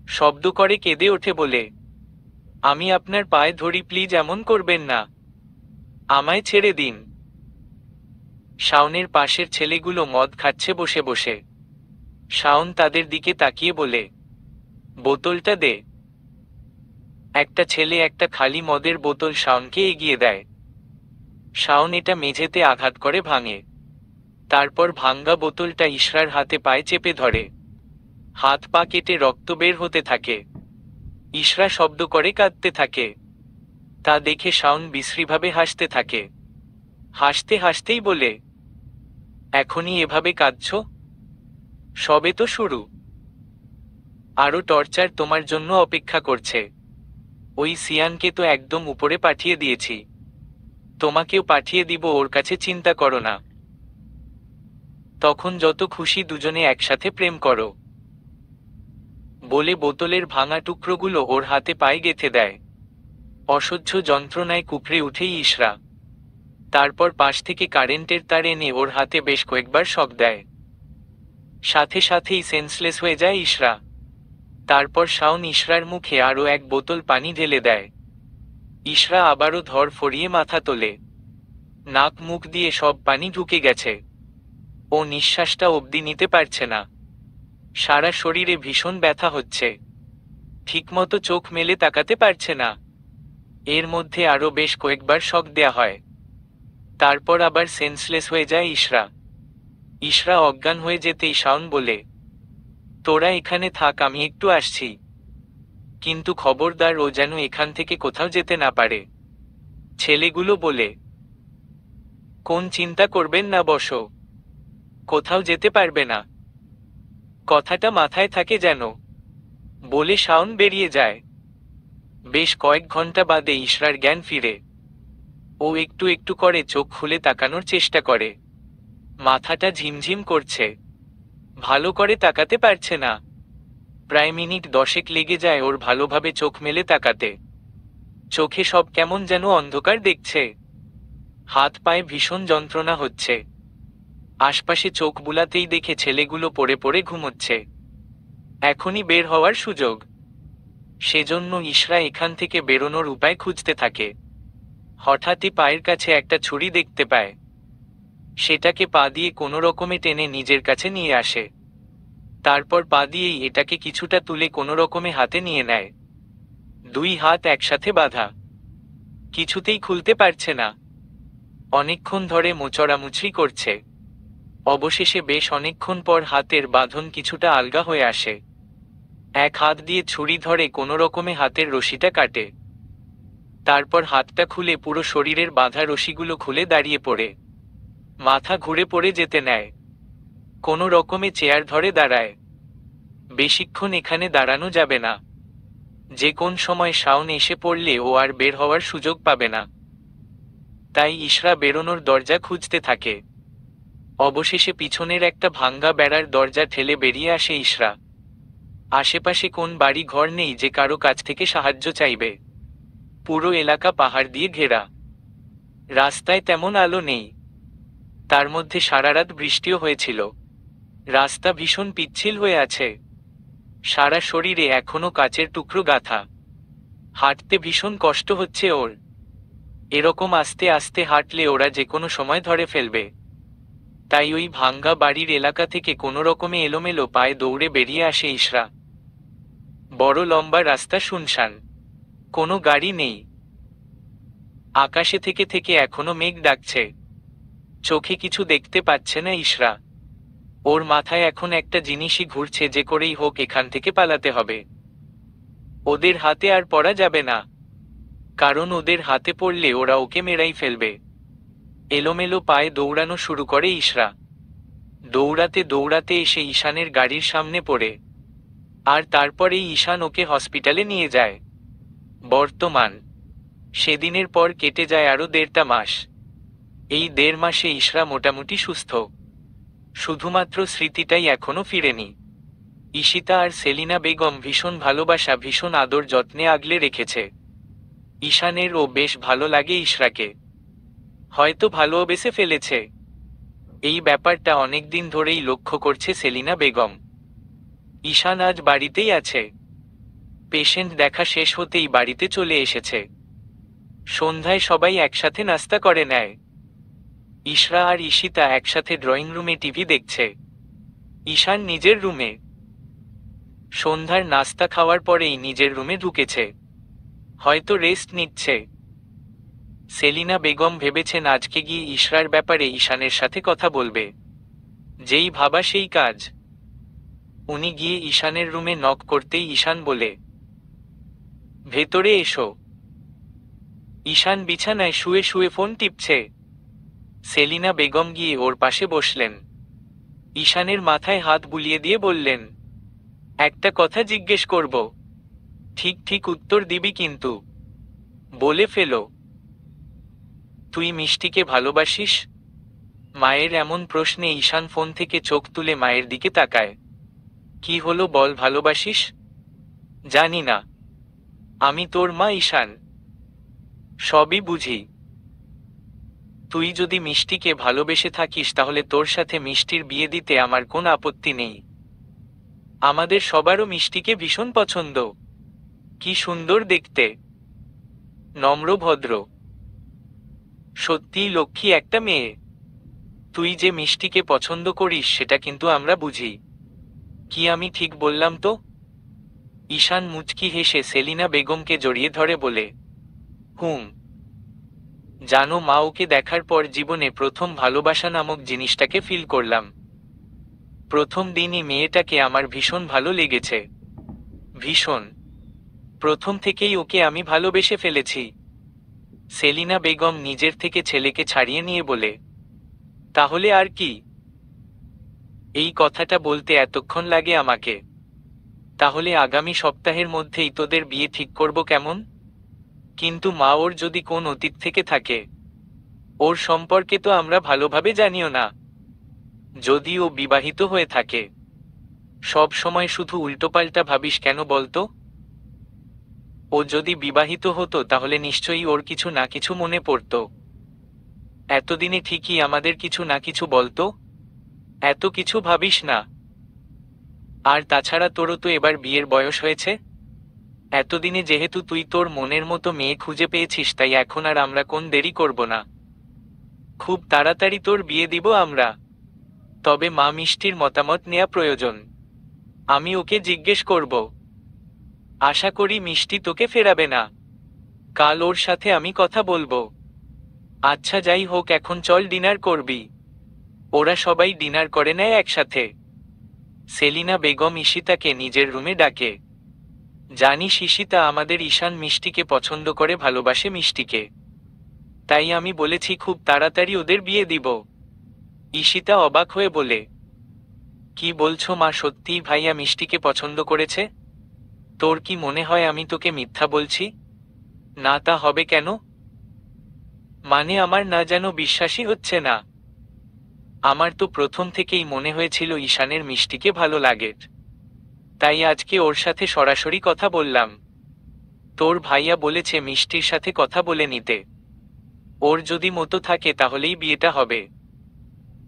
শব্দ করে কেঁদে ওঠে বলে, আমি আপনার পায়ে ধরি, প্লিজ এমন করবেন না, আমায় ছেড়ে দিন। শাওনের পাশের ছেলেগুলো মদ খাচ্ছে বসে বসে। শাওন তাদের দিকে তাকিয়ে বলে, বোতলটা দে। একটা ছেলে একটা খালি মদের বোতল শাওনকে এগিয়ে দেয়। শাওন এটা মেঝেতে আঘাত করে ভাঙে। তারপর ভাঙ্গা বোতলটা ইশরার হাতে পায়ে চেপে ধরে। হাত পা কেটে রক্ত বের হতে থাকে। ইশরা শব্দ করে কাঁদতে থাকে। তা দেখে শাওন বিশ্রীভাবে হাসতে থাকে। হাসতে হাসতেই বলে, এখনই এভাবে কাঁদছ? সবে তো শুরু, আরো টর্চার তোমার জন্য অপেক্ষা করছে। ওই সিয়ানকে তো একদম উপরে পাঠিয়ে দিয়েছি, তোমাকেও পাঠিয়ে দিব ওর কাছে, চিন্তা করো না। তখন যত খুশি দুজনে একসাথে প্রেম করো, বলে বোতলের ভাঙা টুকরোগুলো ওর হাতে পায়ে গেঁথে দেয়। অসহ্য যন্ত্রণায় কুঁকড়ে উঠেই ইশরা। তারপর পাশ থেকে কারেন্টের তার এনে ওর হাতে বেশ কয়েকবার শক দেয়। সাথে সাথেই সেন্সলেস হয়ে যায় ইশরা। তারপর শাওন ইশরার মুখে আরও এক বোতল পানি ঢেলে দেয়। ইশরা আবারও ধর ফরিয়ে মাথা তোলে। নাক মুখ দিয়ে সব পানি ঢুকে গেছে। ও নিঃশ্বাসটা অবধি নিতে পারছে না। সারা শরীরে ভীষণ ব্যথা হচ্ছে, ঠিকমতো চোখ মেলে তাকাতে পারছে না। এর মধ্যে আরও বেশ কয়েকবার শক দেয়া হয়। তারপর আবার সেন্সলেস হয়ে যায় ইশরা। ইশরা অজ্ঞান হয়ে যেতেই শাওন বলে, তোরা এখানে থাক, আমি একটু আসছি, কিন্তু খবরদার ও যেন এখান থেকে কোথাও যেতে না পারে। ছেলেগুলো বলে, কোন চিন্তা করবেন না, বসো, কোথাও যেতে পারবে না, কথাটা মাথায় থাকে যেন, বলে শাওন বেরিয়ে যায়। বেশ কয়েক ঘন্টা বাদে ইশরার জ্ঞান ফিরে। ও একটু একটু করে চোখ খুলে তাকানোর চেষ্টা করে। মাথাটা ঝিমঝিম করছে, ভালো করে তাকাতে পারছে না। প্রায় মিনিট 10 লেগে যায় ওর ভালোভাবে চোখ মেলে তাকাতে। চোখে সব কেমন যেন অন্ধকার দেখছে। হাত পায়ে ভীষণ যন্ত্রণা হচ্ছে। আশপাশে চোখ বুলাতেই দেখে ছেলেগুলো পড়ে পড়ে ঘুমোচ্ছে। এখনই বের হওয়ার সুযোগ। সেজন্য ইশরা এখান থেকে বেরোনোর উপায় খুঁজতে থাকে। হঠাৎই পায়ের কাছে একটা ছুরি দেখতে পায়। সেটাকে পা দিয়ে কোনো রকমে টেনে নিজের কাছে নিয়ে আসে। তারপর পা দিয়েই এটাকে কিছুটা তুলে কোনো রকমে হাতে নিয়ে নেয়। দুই হাত একসাথে বাঁধা। কিছুতেই খুলতে পারছে না। অনেকক্ষণ ধরে মোচড়ামুচড়ি করছে। অবশেষে বেশ অনেকক্ষণ পর হাতের বাঁধন কিছুটা আলগা হয়ে আসে। এক হাত দিয়ে ছুরি ধরে কোনো রকমে হাতের রশিটা কাটে। তারপর হাতটা খুলে পুরো শরীরের বাঁধা রশিগুলো খুলে দাঁড়িয়ে পড়ে। মাথা ঘুরে পড়ে যেতে নেয়। কোনো রকমে চেয়ার ধরে দাঁড়ায়। বেশিক্ষণ এখানে দাঁড়ানো যাবে না। যে কোন সময় শাওন এসে পড়লে ও আর বের হওয়ার সুযোগ পাবে না। তাই ইশরা বেরোনোর দরজা খুঁজতে থাকে। অবশেষে পিছনের একটা ভাঙ্গা বেড়ার দরজা ঠেলে বেরিয়ে আসে ইশরা। আশেপাশে কোন বাড়ি ঘর নেই যে কারো কাছ থেকে সাহায্য চাইবে। পুরো এলাকা পাহাড় দিয়ে ঘেরা। রাস্তায় তেমন আলো নেই। তার মধ্যে সারারাত বৃষ্টিও হয়েছিল। রাস্তা ভীষণ পিচ্ছিল হয়ে আছে। সারা শরীরে এখনো কাচের টুকরো গাঁথা। হাঁটতে ভীষণ কষ্ট হচ্ছে ওর। এরকম আস্তে আস্তে হাঁটলে ওরা যে কোনো সময় ধরে ফেলবে। তাই ওই ভাঙ্গা বাড়ির এলাকা থেকে কোনো রকমে এলোমেলো পায়ে দৌড়ে বেরিয়ে আসে ইশরা। বড় লম্বা রাস্তা শুনশান। কোনো গাড়ি নেই। আকাশে থেকে থেকে এখনো মেঘ ডাকছে। চোখে কিছু দেখতে পাচ্ছে না ইশরা। ওর মাথায় এখন একটা জিনিসই ঘুরছে, যে করেই হোক এখান থেকে পালাতে হবে। ওদের হাতে আর পড়া যাবে না, কারণ ওদের হাতে পড়লে ওরা ওকে মেরেই ফেলবে। এলোমেলো পায়ে দৌড়ানো শুরু করে ইশরা। দৌড়াতে দৌড়াতে এসে ঈশানের গাড়ির সামনে পড়ে। আর তারপরেই ঈশান ওকে হসপিটালে নিয়ে যায়। বর্তমান সেদিনের পর কেটে যায় আরো 1.5 মাস। এই 1.5 মাসে ইশরা মোটামুটি সুস্থ। শুধুমাত্র স্মৃতিটাই এখনো ফিরেনি। ঈশিতা আর সেলিনা বেগম ভীষণ ভালোবাসা, ভীষণ আদর যত্নে আগলে রেখেছে। ঈশানের ও বেশ ভালো লাগে ইশরাকে। হয়তো ভালোবেসে ফেলেছে। এই ব্যাপারটা অনেকদিন ধরেই লক্ষ্য করছে সেলিনা বেগম। ঈশান আজ বাড়িতেই আছে। পেশেন্ট দেখা শেষ হতেই বাড়িতে চলে এসেছে। সন্ধ্যায় সবাই একসাথে নাস্তা করে নেয়। ইশরা আর ঈশিতা একসাথে ড্রয়িং রুমে টিভি দেখছে। ঈশান নিজের রুমে। সন্ধ্যার নাস্তা খাওয়ার পরেই নিজের রুমে ঢুকেছে। হয়তো রেস্ট নিচ্ছে। সেলিনা বেগম ভেবেছেন আজকে গিয়ে ইশরার ব্যাপারে ঈশানের সাথে কথা বলবে। যেই ভাবা সেই কাজ। উনি গিয়ে ঈশানের রুমে নক করতেই ঈশান বলে, ভেতরে এসো। ঈশান বিছানায় শুয়ে শুয়ে ফোন টিপছে। সেলিনা বেগম গিয়ে ওর পাশে বসলেন। ঈশানের মাথায় হাত বুলিয়ে দিয়ে বললেন, একটা কথা জিজ্ঞেস করব, ঠিক ঠিক উত্তর দিবি কিন্তু। বলে ফেলো। তুই মিষ্টিকে ভালোবাসিস? মায়ের এমন প্রশ্নে ঈশান ফোন থেকে চোখ তুলে মায়ের দিকে তাকায়। কি হলো বল, ভালোবাসিস? জানি না। আমি তোর মা ঈশান। সবই বুঝি। তুই যদি মিষ্টিকে ভালোবেসে থাকিস তাহলে তোর সাথে মিষ্টির বিয়ে দিতে আমার কোন আপত্তি নেই। আমাদের সবারও মিষ্টিকে ভীষণ পছন্দ। কি সুন্দর দেখতে, নম্র ভদ্র, সত্যিই লক্ষ্মী একটা মেয়ে। তুই যে মিষ্টিকে পছন্দ করিস সেটা কিন্তু আমরা বুঝি। কি আমি ঠিক বললাম তো? ঈশান মুচকি হেসে সেলিনা বেগমকে জড়িয়ে ধরে বলে, হুম। জানো মা, ওকে দেখার পর জীবনে প্রথম ভালোবাসা নামক জিনিসটাকে ফিল করলাম। প্রথম দিনই মেয়েটাকে আমার ভীষণ ভালো লেগেছে। ভীষণ। প্রথম থেকেই ওকে আমি ভালোবেসে ফেলেছি। সেলিনা বেগম নিজের থেকে ছেলেকে ছাড়িয়ে নিয়ে বলে, তাহলে আর কি? এই কথাটা বলতে এতক্ষণ লাগে আমাকে। তাহলে আগামী সপ্তাহের মধ্যেই তোদের বিয়ে ঠিক করব কেমন? কিন্তু মা, ওর যদি কোন অতীত থেকে থাকে, ওর সম্পর্কে তো আমরা ভালোভাবে জানিও না। যদি ও বিবাহিত হয়ে থাকে, সব সময় শুধু উল্টোপাল্টা ভাবিস কেন বলতো? ও যদি বিবাহিত হতো তাহলে নিশ্চয়ই ওর কিছু না কিছু মনে পড়তো। এতদিনে ঠিকই আমাদের কিছু না কিছু বলতো। এত কিছু ভাবিস না। আর তাছাড়া তোরও তো এবার বিয়ের বয়স হয়েছে। এতদিনে যেহেতু তুই তোর মনের মতো মেয়ে খুঁজে পেয়েছিস, তাই এখন আর আমরা কোন দেরি করব না। খুব তাড়াতাড়ি তোর বিয়ে দিব আমরা। তবে মা, মিষ্টির মতামত নেওয়া প্রয়োজন। আমি ওকে জিজ্ঞেস করব। আশা করি মিষ্টি তোকে ফেরাবে না। কাল ওর সাথে আমি কথা বলবো। আচ্ছা যাই হোক, এখন চল ডিনার করবি। ওরা সবাই ডিনার করে নেয় একসাথে। সেলিনা বেগম ঈশিতাকে নিজের রুমে ডাকে। জানিস ঈশিতা, আমাদের ঈশান মিষ্টিকে পছন্দ করে, ভালোবাসে মিষ্টিকে। তাই আমি বলেছি খুব তাড়াতাড়ি ওদের বিয়ে দিব। ঈশিতা অবাক হয়ে বলে, কি বলছো মা, সত্যিই ভাইয়া মিষ্টিকে পছন্দ করেছে? তোর কি মনে হয় আমি তোকে মিথ্যা বলছি? না, তা হবে কেন? মানে আমার না যেন বিশ্বাসই হচ্ছে না। আমার তো প্রথম থেকেই মনে হয়েছিল ঈশানের মিষ্টিকে ভালো লাগে। তাই আজকে ওর সাথে সরাসরি কথা বললাম। তোর ভাইয়া বলেছে মিষ্টির সাথে কথা বলে নিতে। ওর যদি মতো থাকে তাহলেই বিয়েটা হবে।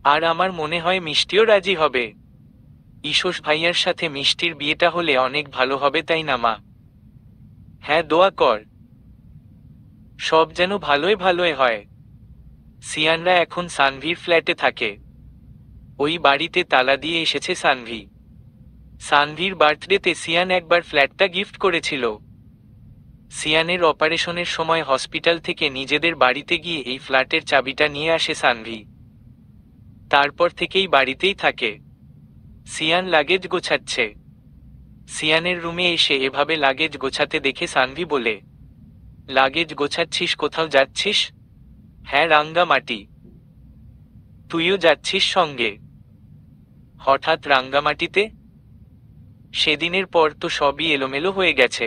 আর আমার মনে হয় মিষ্টিও রাজি হবে। ঈশোস ভাইয়ার সাথে মিষ্টির বিয়েটা হলে অনেক ভালো হবে, তাই না মা? হ্যাঁ, দোয়া কর সব যেন ভালোই ভালোই হয়। সিয়ানরা এখন সানভির ফ্ল্যাটে থাকে। ওই বাড়িতে তালা দিয়ে এসেছে সানভি। সানভির বার্থডেতে সিয়ান একবার ফ্ল্যাটটা গিফট করেছিল। সিয়ানের অপারেশনের সময় হসপিটাল থেকে নিজেদের বাড়িতে গিয়ে এই ফ্ল্যাটের চাবিটা নিয়ে আসে সানভি। তারপর থেকেই বাড়িতেই থাকে। Sean luggage গোছাচ্ছে। সিয়ানের রুমে এসে এভাবে লাগেজ গোছাতে দেখে সানভি বলে, লাগেজ গোছাচ্ছিস? কোথাও যাচ্ছিস? হ্যাঁ, রাঙ্গামাটি। তুইও যাচ্ছিস সঙ্গে? হঠাৎ রাঙ্গামাটিতে? সেদিনের পর তো সবই এলোমেলো হয়ে গেছে।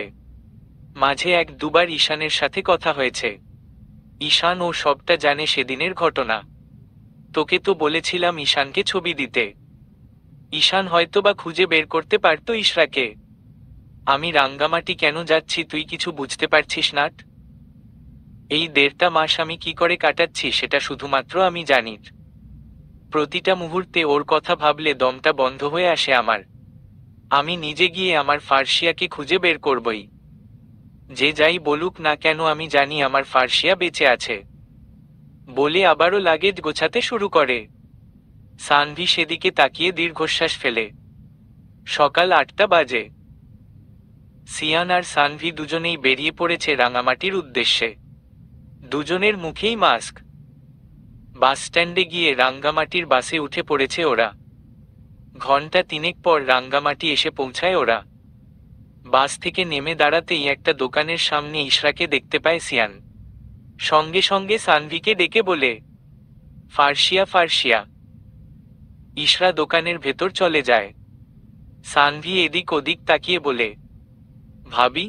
মাঝে এক দুবার ঈশানের সাথে কথা হয়েছে। ঈশান ও সবটা জানে সেদিনের ঘটনা। তোকে তো বলেছিলাম ঈশানকে ছবি দিতে। ঈশান হয়তোবা খুঁজে বের করতে পারতো ইশরাকে। আমি রাঙ্গামাটি কেন যাচ্ছি তুই কিছু বুঝতে পারছিস না? এই 1.5টা মাস আমি কি করে কাটাচ্ছি সেটা শুধুমাত্র আমি জানি। প্রতিটা মুহূর্তে ওর কথা ভাবলে দমটা বন্ধ হয়ে আসে আমার। আমি নিজে গিয়ে আমার ফার্সিয়াকে খুঁজে বের করবই। যে যাই বলুক না কেন আমি জানি আমার ফার্সিয়া বেঁচে আছে। বলে আবারও লাগেজ গোছাতে শুরু করে। সানভি সেদিকে তাকিয়ে দীর্ঘশ্বাস ফেলে। সকাল 8টা বাজে। সিয়ান আর সানভি দুজনেই বেরিয়ে পড়েছে রাঙামাটির উদ্দেশ্যে। দুজনের মুখেই মাস্ক। বাস স্ট্যান্ডে গিয়ে রাঙ্গামাটির বাসে উঠে পড়েছে ওরা। ঘন্টা 3 পর রাঙ্গামাটি এসে পৌঁছায় ওরা। বাস থেকে নেমে দাঁড়াতেই একটা দোকানের সামনে ইশরাকে দেখতে পায় সিয়ান। সঙ্গে সঙ্গে সানভিকে ডেকে বলে, ফার্সিয়া ফার্সিয়া। ইশরা দোকানের ভেতর চলে যায়। সানভি এদিক ওদিক তাকিয়ে বলে, ভাবি?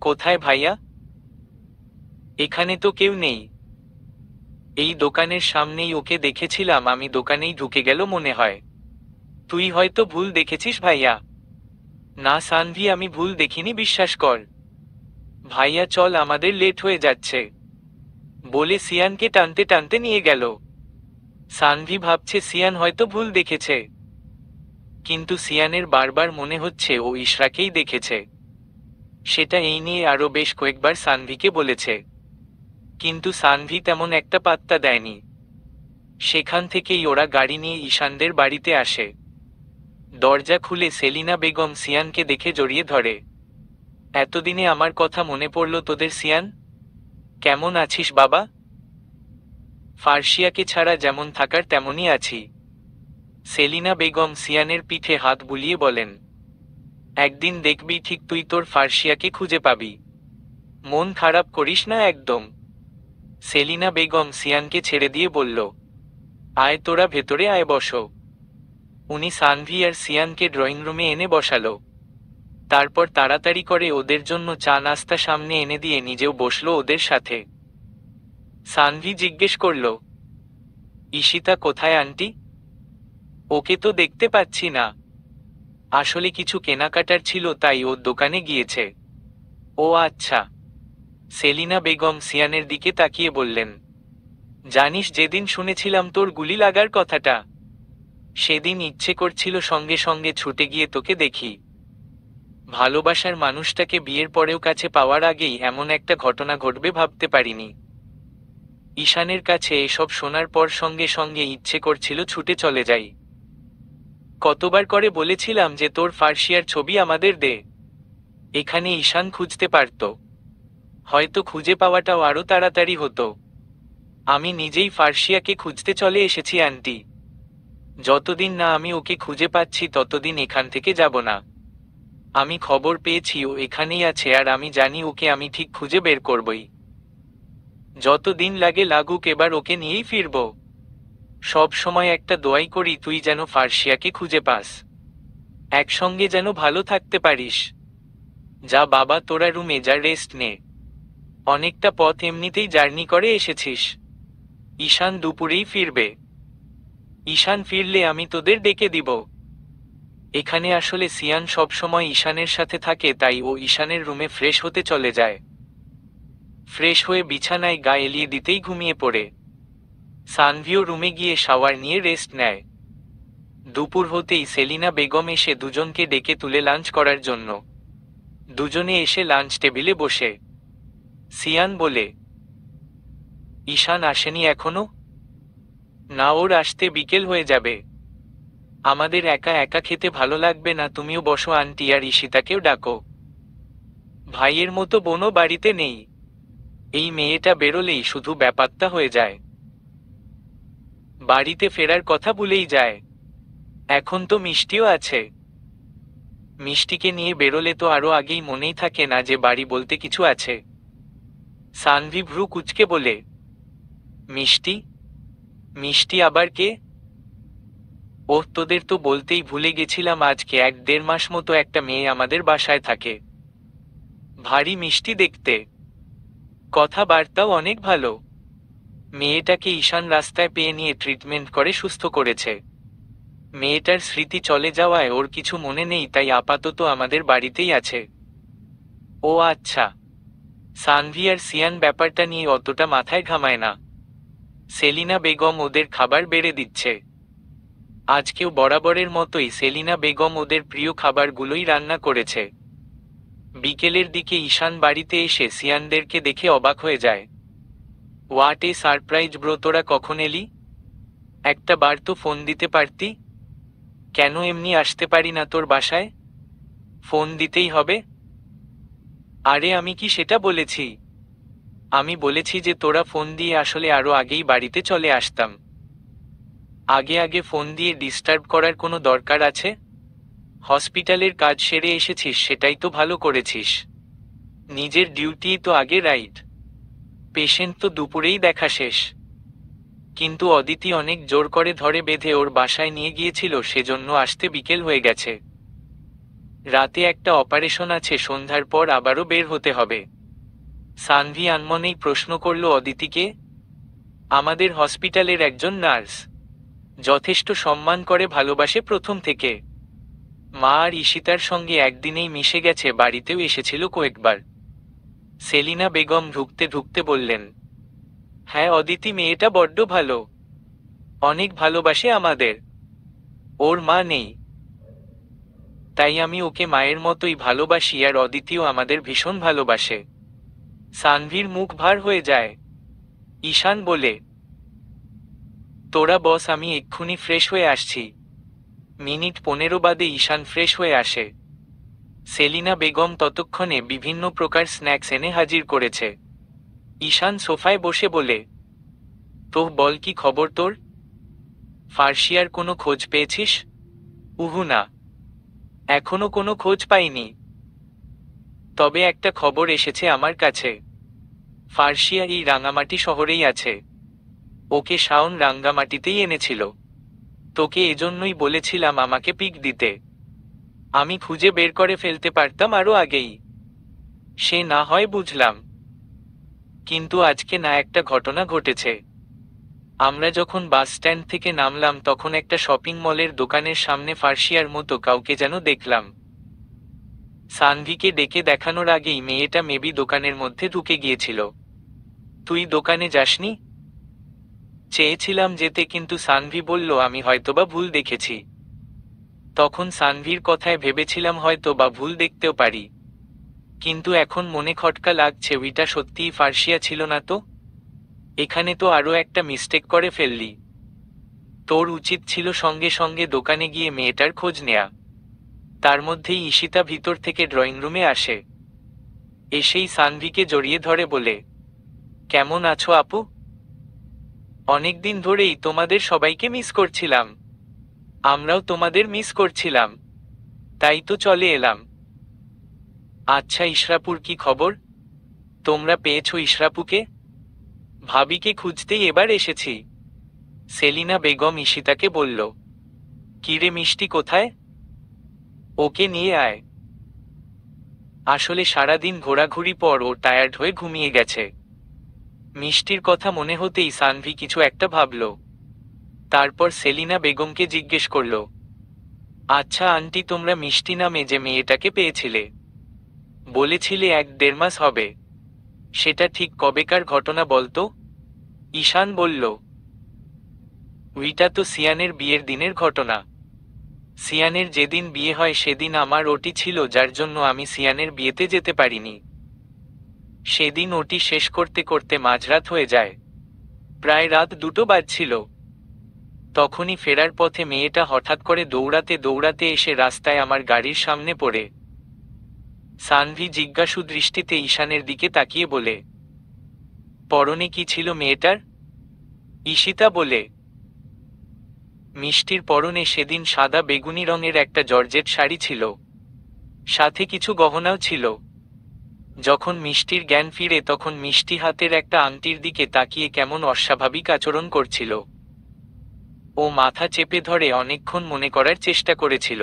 কোথায় ভাইয়া? এখানে তো কেউ নেই। এই দোকানের সামনেই ওকে দেখেছিলাম আমি, দোকানেই ঢুকে গেল মনে হয়। তুই হয়তো ভুল দেখেছিস ভাইয়া। না সানভি, আমি ভুল দেখিনি, বিশ্বাস কর। ভাইয়া চল, আমাদের লেট হয়ে যাচ্ছে, বলে সিয়ানকে টানতে টানতে নিয়ে গেল। সানভি ভাবছে সিয়ান হয়তো ভুল দেখেছে, কিন্তু সিয়ানের বারবার মনে হচ্ছে ও ইশরাকেই দেখেছে। সেটা এই নিয়ে আরো বেশ কয়েকবার সানভিকে বলেছে, কিন্তু সানভি তেমন একটা পাত্তা দেয়নি। সেখান থেকেই ওরা গাড়ি নিয়ে ঈশানদের বাড়িতে আসে। দরজা খুলে সেলিনা বেগম সিয়ানকে দেখে জড়িয়ে ধরে। এতদিনে আমার কথা মনে পড়ল তোদের সিয়ান? কেমন আছিস বাবা? ফার্সিয়াকে ছাড়া যেমন থাকার তেমনই আছি। সেলিনা বেগম সিয়ানের পিঠে হাত বুলিয়ে বলেন, একদিন দেখবি ঠিক তুই তোর ফার্সিয়াকে খুঁজে পাবি। মন খারাপ করিস না একদম। সেলিনা বেগম সিয়ানকে ছেড়ে দিয়ে বলল, আয় তোরা ভেতরে আয়, বসো। উনি সানভি আর সিয়ানকে ড্রয়িং রুমে এনে বসালো। তারপর তাড়াতাড়ি করে ওদের জন্য চা নাস্তা সামনে এনে দিয়ে নিজেও বসলো ওদের সাথে। সানভি জিজ্ঞেস করল, ঈশিতা কোথায় আন্টি? ওকে তো দেখতে পাচ্ছি না। আসলে কিছু কেনাকাটার ছিল তাই ও দোকানে গিয়েছে। ও আচ্ছা। সেলিনা বেগম সিয়ানের দিকে তাকিয়ে বললেন, জানিস যেদিন শুনেছিলাম তোর গুলি লাগার কথাটা, সেদিন ইচ্ছে করছিল সঙ্গে সঙ্গে ছুটে গিয়ে তোকে দেখি। ভালোবাসার মানুষটাকে বিয়ের পরেও কাছে পাওয়ার আগেই এমন একটা ঘটনা ঘটবে ভাবতে পারিনি। ঈশানের কাছে এসব শোনার পর সঙ্গে সঙ্গে ইচ্ছে করছিল ছুটে চলে যাই। কতবার করে বলেছিলাম যে তোর ফার্সিয়ার ছবি আমাদের দে, এখানে ঈশান খুঁজতে পারত। হয়তো খুঁজে পাওয়াটাও আরো তাড়াতাড়ি হতো। আমি নিজেই ফার্সিয়াকে খুঁজতে চলে এসেছি আন্টি। যতদিন না আমি ওকে খুঁজে পাচ্ছি ততদিন এখান থেকে যাব না। আমি খবর পেয়েছি ও এখানেই আছে, আর আমি জানি ওকে আমি ঠিক খুঁজে বের করবই। যতদিন লাগে লাগুক, এবার ওকে নিয়েই ফিরব। সব সময় একটা দোয়াই করি, তুই যেন ফার্সিয়াকে খুঁজে পাস, একসঙ্গে যেন ভালো থাকতে পারিস। যা বাবা, তোরা রুমে যা, রেস্ট নে। অনেকটা পথ এমনিতেই জার্নি করে এসেছিস। ঈশান দুপুরেই ফিরবে। ঈশান ফিরলে আমি তোদের ডেকে দিব। এখানে আসলে সিয়ান সব সময় ঈশানের সাথে থাকে, তাই ও ঈশানের রুমে ফ্রেশ হতে চলে যায়। ফ্রেশ হয়ে বিছানায় গা এলিয়ে দিতেই ঘুমিয়ে পড়ে। সানভিও রুমে গিয়ে শাওয়ার নিয়ে রেস্ট নেয়। দুপুর হতেই সেলিনা বেগম এসে দুজনকে ডেকে তুলে লাঞ্চ করার জন্য। দুজনে এসে লাঞ্চ টেবিলে বসে। সিয়ান বলে, ঈশান আসেনি এখনো? না, ওর আসতে বিকেল হয়ে যাবে। আমাদের একা একা খেতে ভালো লাগবে না, তুমিও বসো আন্টি, আর ঈশিতাকেও ডাকো। ভাইয়ের মতো বোনও বাড়িতে নেই। এই মেয়েটা বেরোলেই শুধু ব্যাপারটা হয়ে যায়। বাড়িতে ফেরার কথা ভুলেই যায়। এখন তো মিষ্টিও আছে। মিষ্টিকে নিয়ে বেরোলে তো আরো আগেই মনেই থাকে না যে বাড়ি বলতে কিছু আছে। সানভি ভ্রু কুচকে বলে, মিষ্টি? মিষ্টি আবার কে? ওহ, তোদের তো বলতেই ভুলে গেছিলাম, আজকে 1-1.5 মাস মতো একটা মেয়ে আমাদের বাসায় থাকে। ভারী মিষ্টি দেখতে, কথাবার্তাও অনেক ভালো। মেয়েটাকে ঈশান রাস্তায় পেয়ে নিয়ে ট্রিটমেন্ট করে সুস্থ করেছে। মেয়েটার স্মৃতি চলে যাওয়ায় ওর কিছু মনে নেই, তাই আপাতত আমাদের বাড়িতেই আছে। ও আচ্ছা। সানভি আর সিয়ান ব্যাপারটা নিয়ে অতটা মাথায় ঘামায় না। সেলিনা বেগম ওদের খাবার বেড়ে দিচ্ছে। আজকেও বরাবরের মতোই সেলিনা বেগম ওদের প্রিয় খাবারগুলোই রান্না করেছে। বিকেলের দিকে ঈশান বাড়িতে এসে সিয়ানদেরকে দেখে অবাক হয়ে যায়। হোয়াট এ সারপ্রাইজ ব্রো, তোরা কখন এলি? একটা বার তো ফোন দিতে পারতি। কেন এমনি আসতে পারি না তোর বাসায়? ফোন দিতেই হবে? আরে আমি কি সেটা বলেছি? আমি বলেছি যে তোরা ফোন দিয়ে আসলে আরো আগেই বাড়িতে চলে আসতাম। আগে আগে ফোন দিয়ে ডিস্টার্ব করার কোনো দরকার আছে? হসপিটালের কাজ সেরে এসেছিস, সেটাই তো ভালো করেছিস। নিজের ডিউটি তো আগে, রাইট? পেশেন্ট তো দুপুরেই দেখা শেষ। কিন্তু অদিতি অনেক জোর করে ধরে বেঁধে ওর বাসায় নিয়ে গিয়েছিল, সেজন্য আসতে বিকেল হয়ে গেছে। রাতে একটা অপারেশন আছে, সন্ধ্যার পর আবারও বের হতে হবে। সানভি আনমনেই প্রশ্ন করল, অদিতিকে? আমাদের হসপিটালের একজন নার্স, যথেষ্ট সম্মান করে, ভালোবাসে প্রথম থেকে। মা আর ঈশিতার সঙ্গে একদিনেই মিশে গেছে, বাড়িতেও এসেছিল কয়েকবার। সেলিনা বেগম ঢুকতে ঢুকতে বললেন, হ্যাঁ, অদিতি মেয়েটা বড্ড ভালো, অনেক ভালোবাসে আমাদের। ওর মা নেই, তাই আমি ওকে মায়ের মতোই ভালোবাসি, আর অদিতিও আমাদের ভীষণ ভালোবাসে। সানভির মুখ ভার হয়ে যায়। ঈশান বলে, তোরা বস, আমি এক্ষুনি ফ্রেশ হয়ে আসছি। মিনিট 15 বাদে ঈশান ফ্রেশ হয়ে আসে। সেলিনা বেগম ততক্ষণে বিভিন্ন প্রকার স্ন্যাক্স এনে হাজির করেছে। ঈশান সোফায় বসে বলে, তো বল, কি খবর তোর? ফার্সিয়ার কোনো খোঁজ পেয়েছিস? উহু না, এখনো কোনো খোঁজ পাইনি। তবে একটা খবর এসেছে আমার কাছে। ফার্সিয়া এই রাঙামাটি শহরেই আছে। ওকে শাওন রাঙ্গামাটিতেই এনেছিল। তোকে এজন্যই বলেছিলাম আমাকে পিক দিতে। আমি খুঁজে বের করে ফেলতে পারতাম আরো আগেই। সে না হয় বুঝলাম, কিন্তু আজকে না একটা ঘটনা ঘটেছে। আমরা যখন বাস স্ট্যান্ড থেকে নামলাম তখন একটা শপিং মলের দোকানের সামনে ফার্সিয়ার মতো কাউকে যেন দেখলাম। সানভিকে ডেকে দেখানোর আগেই মেয়েটা মেবি দোকানের মধ্যে ঢুকে গিয়েছিল। তুই দোকানে যাসনি? চেয়েছিলাম যেতে, কিন্তু সানভি বলল আমি হয়তোবা ভুল দেখেছি। তখন সানভির কথায় ভেবেছিলাম হয়তো বা ভুল দেখতেও পারি, কিন্তু এখন মনে খটকা লাগছে, ওইটা সত্যিই ফার্সিয়া ছিল না তো। এখানে তো আরো একটা মিস্টেক করে ফেললি। তোর উচিত ছিল সঙ্গে সঙ্গে দোকানে গিয়ে মেয়েটার খোঁজ নেয়া। তার মধ্যেই ঈশিতা ভিতর থেকে ড্রয়িং রুমে আসে। এসেই সানভিকে জড়িয়ে ধরে বলে, কেমন আছো আপু? অনেকদিন ধরেই তোমাদের সবাইকে মিস করছিলাম। আমরাও তোমাদের মিস করছিলাম, তাই তো চলে এলাম। আচ্ছা ইশরাপুর কি খবর? তোমরা পেয়েছো ইশরাপুকে? ভাবিকে খুঁজতেই এবার এসেছি। সেলিনা বেগম ঈশিতাকে বলল। কিরে মিষ্টি কোথায়? ওকে নিয়ে আয়। আসলে সারাদিন ঘোরাঘুরি পর ও টায়ার্ড হয়ে ঘুমিয়ে গেছে। মিষ্টির কথা মনে হতেই সানভি কিছু একটা ভাবল। তারপর সেলিনা বেগমকে জিজ্ঞেস করল, আচ্ছা আন্টি, তোমরা মিষ্টি নামে যে মেয়েটাকে পেয়েছিলে, বলেছিলে 1-1.5 মাস হবে, সেটা ঠিক কবেকার ঘটনা বলতো? ঈশান বলল, ওইটা তো সিয়ানের বিয়ের দিনের ঘটনা। সিয়ানের যেদিন বিয়ে হয় সেদিন আমার ওটি ছিল, যার জন্য আমি সিয়ানের বিয়েতে যেতে পারিনি। সেদিন ওটি শেষ করতে করতে মাঝরাত হয়ে যায়, প্রায় রাত 2টো বাজছিল। তখনই ফেরার পথে মেয়েটা হঠাৎ করে দৌড়াতে দৌড়াতে এসে রাস্তায় আমার গাড়ির সামনে পড়ে। সানভি জিজ্ঞাসু দৃষ্টিতে ঈশানের দিকে তাকিয়ে বলে, পরনে কি ছিল মেয়েটার? ঈশিতা বলে, মিষ্টির পরনে সেদিন সাদা বেগুনি রঙের একটা জর্জেট শাড়ি ছিল, সাথে কিছু গহনাও ছিল। যখন মিষ্টির জ্ঞান ফিরে তখন মিষ্টি হাতের একটা আংটির দিকে তাকিয়ে কেমন অস্বাভাবিক আচরণ করছিল। ও মাথা চেপে ধরে অনেকক্ষণ মনে করার চেষ্টা করেছিল।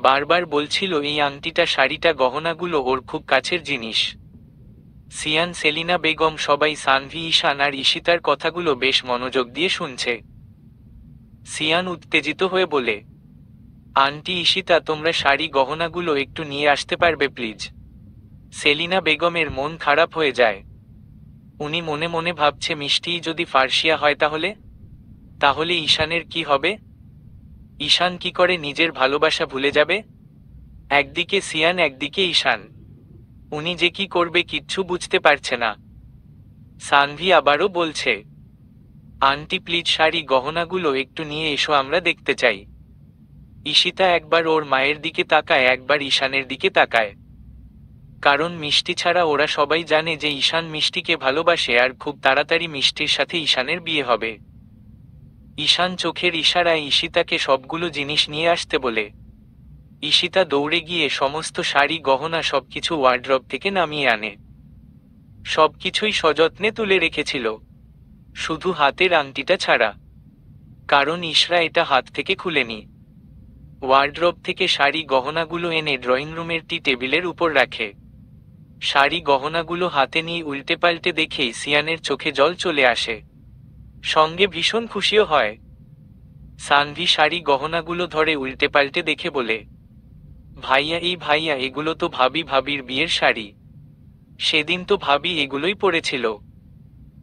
বারবার বলছিল এই আংটিটা, শাড়িটা, গহনাগুলো ওর খুব কাছের জিনিস। সিয়ান, সেলিনা বেগম সবাই সানভি, ঈশান আর ঈশিতার কথাগুলো বেশ মনোযোগ দিয়ে শুনছে। সিয়ান উত্তেজিত হয়ে বলে, আন্টি ঈশিতা, তোমরা শাড়ি গহনাগুলো একটু নিয়ে আসতে পারবে প্লিজ? সেলিনা বেগমের মন খারাপ হয়ে যায়। উনি মনে মনে ভাবছে, মিষ্টিই যদি ফার্সিয়া হয় তাহলে তাহলে ঈশানের কি হবে? ঈশান কি করে নিজের ভালোবাসা ভুলে যাবে? একদিকে সিয়ান, একদিকে ঈশান, উনি যে কি করবে কিচ্ছু বুঝতে পারছে না। সানভি আবারও বলছে, আন্টি প্লিজ শাড়ি গহনাগুলো একটু নিয়ে এসো, আমরা দেখতে চাই। ঈশিতা একবার ওর মায়ের দিকে তাকায়, একবার ঈশানের দিকে তাকায়। কারণ মিষ্টি ছাড়া ওরা সবাই জানে যে ঈশান মিষ্টিকে ভালোবাসে আর খুব তাড়াতাড়ি মিষ্টির সাথে ঈশানের বিয়ে হবে। ঈশান চোখের ইশারায় ঈশিতাকে সবগুলো জিনিস নিয়ে আসতে বলে। ঈশিতা দৌড়ে গিয়ে সমস্ত শাড়ি গহনা সবকিছু ওয়ার্ড্রব থেকে নামিয়ে আনে। সবকিছুই সযত্নে তুলে রেখেছিল, শুধু হাতের আংটিটা ছাড়া, কারণ ইশরা এটা হাত থেকে খুলেনি। ওয়ার্ড্রব থেকে শাড়ি গহনাগুলো এনে ড্রয়িং রুমের টি টেবিলের উপর রাখে। শাড়ি গহনাগুলো হাতে নিয়ে উল্টে পাল্টে দেখেই সিয়ানের চোখে জল চলে আসে, সঙ্গে ভীষণ খুশিও হয়। সানভি শাড়ি গহনাগুলো ধরে উল্টে পাল্টে দেখে বলে, ভাইয়া, এই ভাইয়া, এগুলো তো ভাবির বিয়ের শাড়ি। সেদিন তো ভাবি এগুলোই পরেছিল।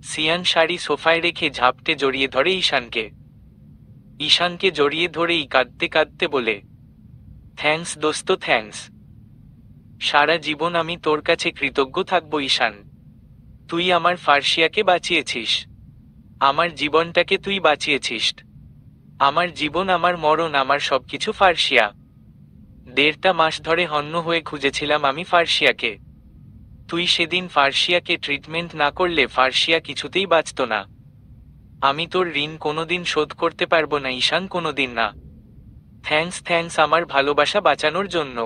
সিয়ান শাড়ি সোফায় রেখে ঝাপটে জড়িয়ে ধরে ঈশানকে। ঈশানকে জড়িয়ে ধরেই কাঁদতে কাঁদতে বলে, থ্যাঙ্কস দোস্ত, থ্যাঙ্কস। সারা জীবন আমি তোর কাছে কৃতজ্ঞ থাকবো ঈশান। তুই আমার ফার্সিয়াকে বাঁচিয়েছিস, আমার জীবনটাকে তুই বাঁচিয়েছিস। আমার জীবন, আমার মরণ, আমার সবকিছু ফার্সিয়া। 1.5 মাস ধরে হন্য হয়ে খুঁজেছিলাম আমি ফার্সিয়াকে। তুই সেদিন ফার্সিয়াকে ট্রিটমেন্ট না করলে ফার্সিয়া কিছুতেই বাঁচত না। আমি তোর ঋণ কোনোদিন শোধ করতে পারবো না ঈশান, কোনোদিন না। থ্যাঙ্কস, থ্যাঙ্কস আমার ভালোবাসা বাঁচানোর জন্য।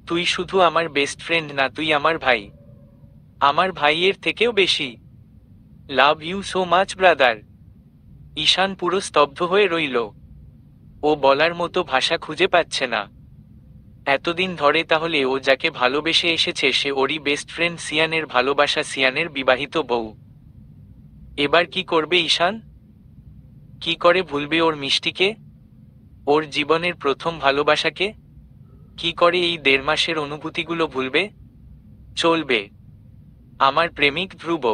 তুই শুধু আমার বেস্ট ফ্রেন্ড না, তুই আমার ভাই, আমার ভাইয়ের থেকেও বেশি। Love you so much brother. Ishan পুরো স্তব্ধ হয়ে রইল। ও বলার মতো ভাষা খুঁজে পাচ্ছে না। এতদিন ধরে তাহলে ও যাকে ভালোবেসে এসেছে সে ওরই বেস্ট ফ্রেন্ড, সিয়ানের ভালোবাসা, সিয়ানের বিবাহিত বউ। এবার কি করবে ঈশান? কি করে ভুলবে ওর মিষ্টিকে, ওর জীবনের প্রথম ভালোবাসাকে? কি করে এই 1.5 মাসের অনুভূতিগুলো ভুলবে? চলবে আমার প্রেমিক ধ্রুব।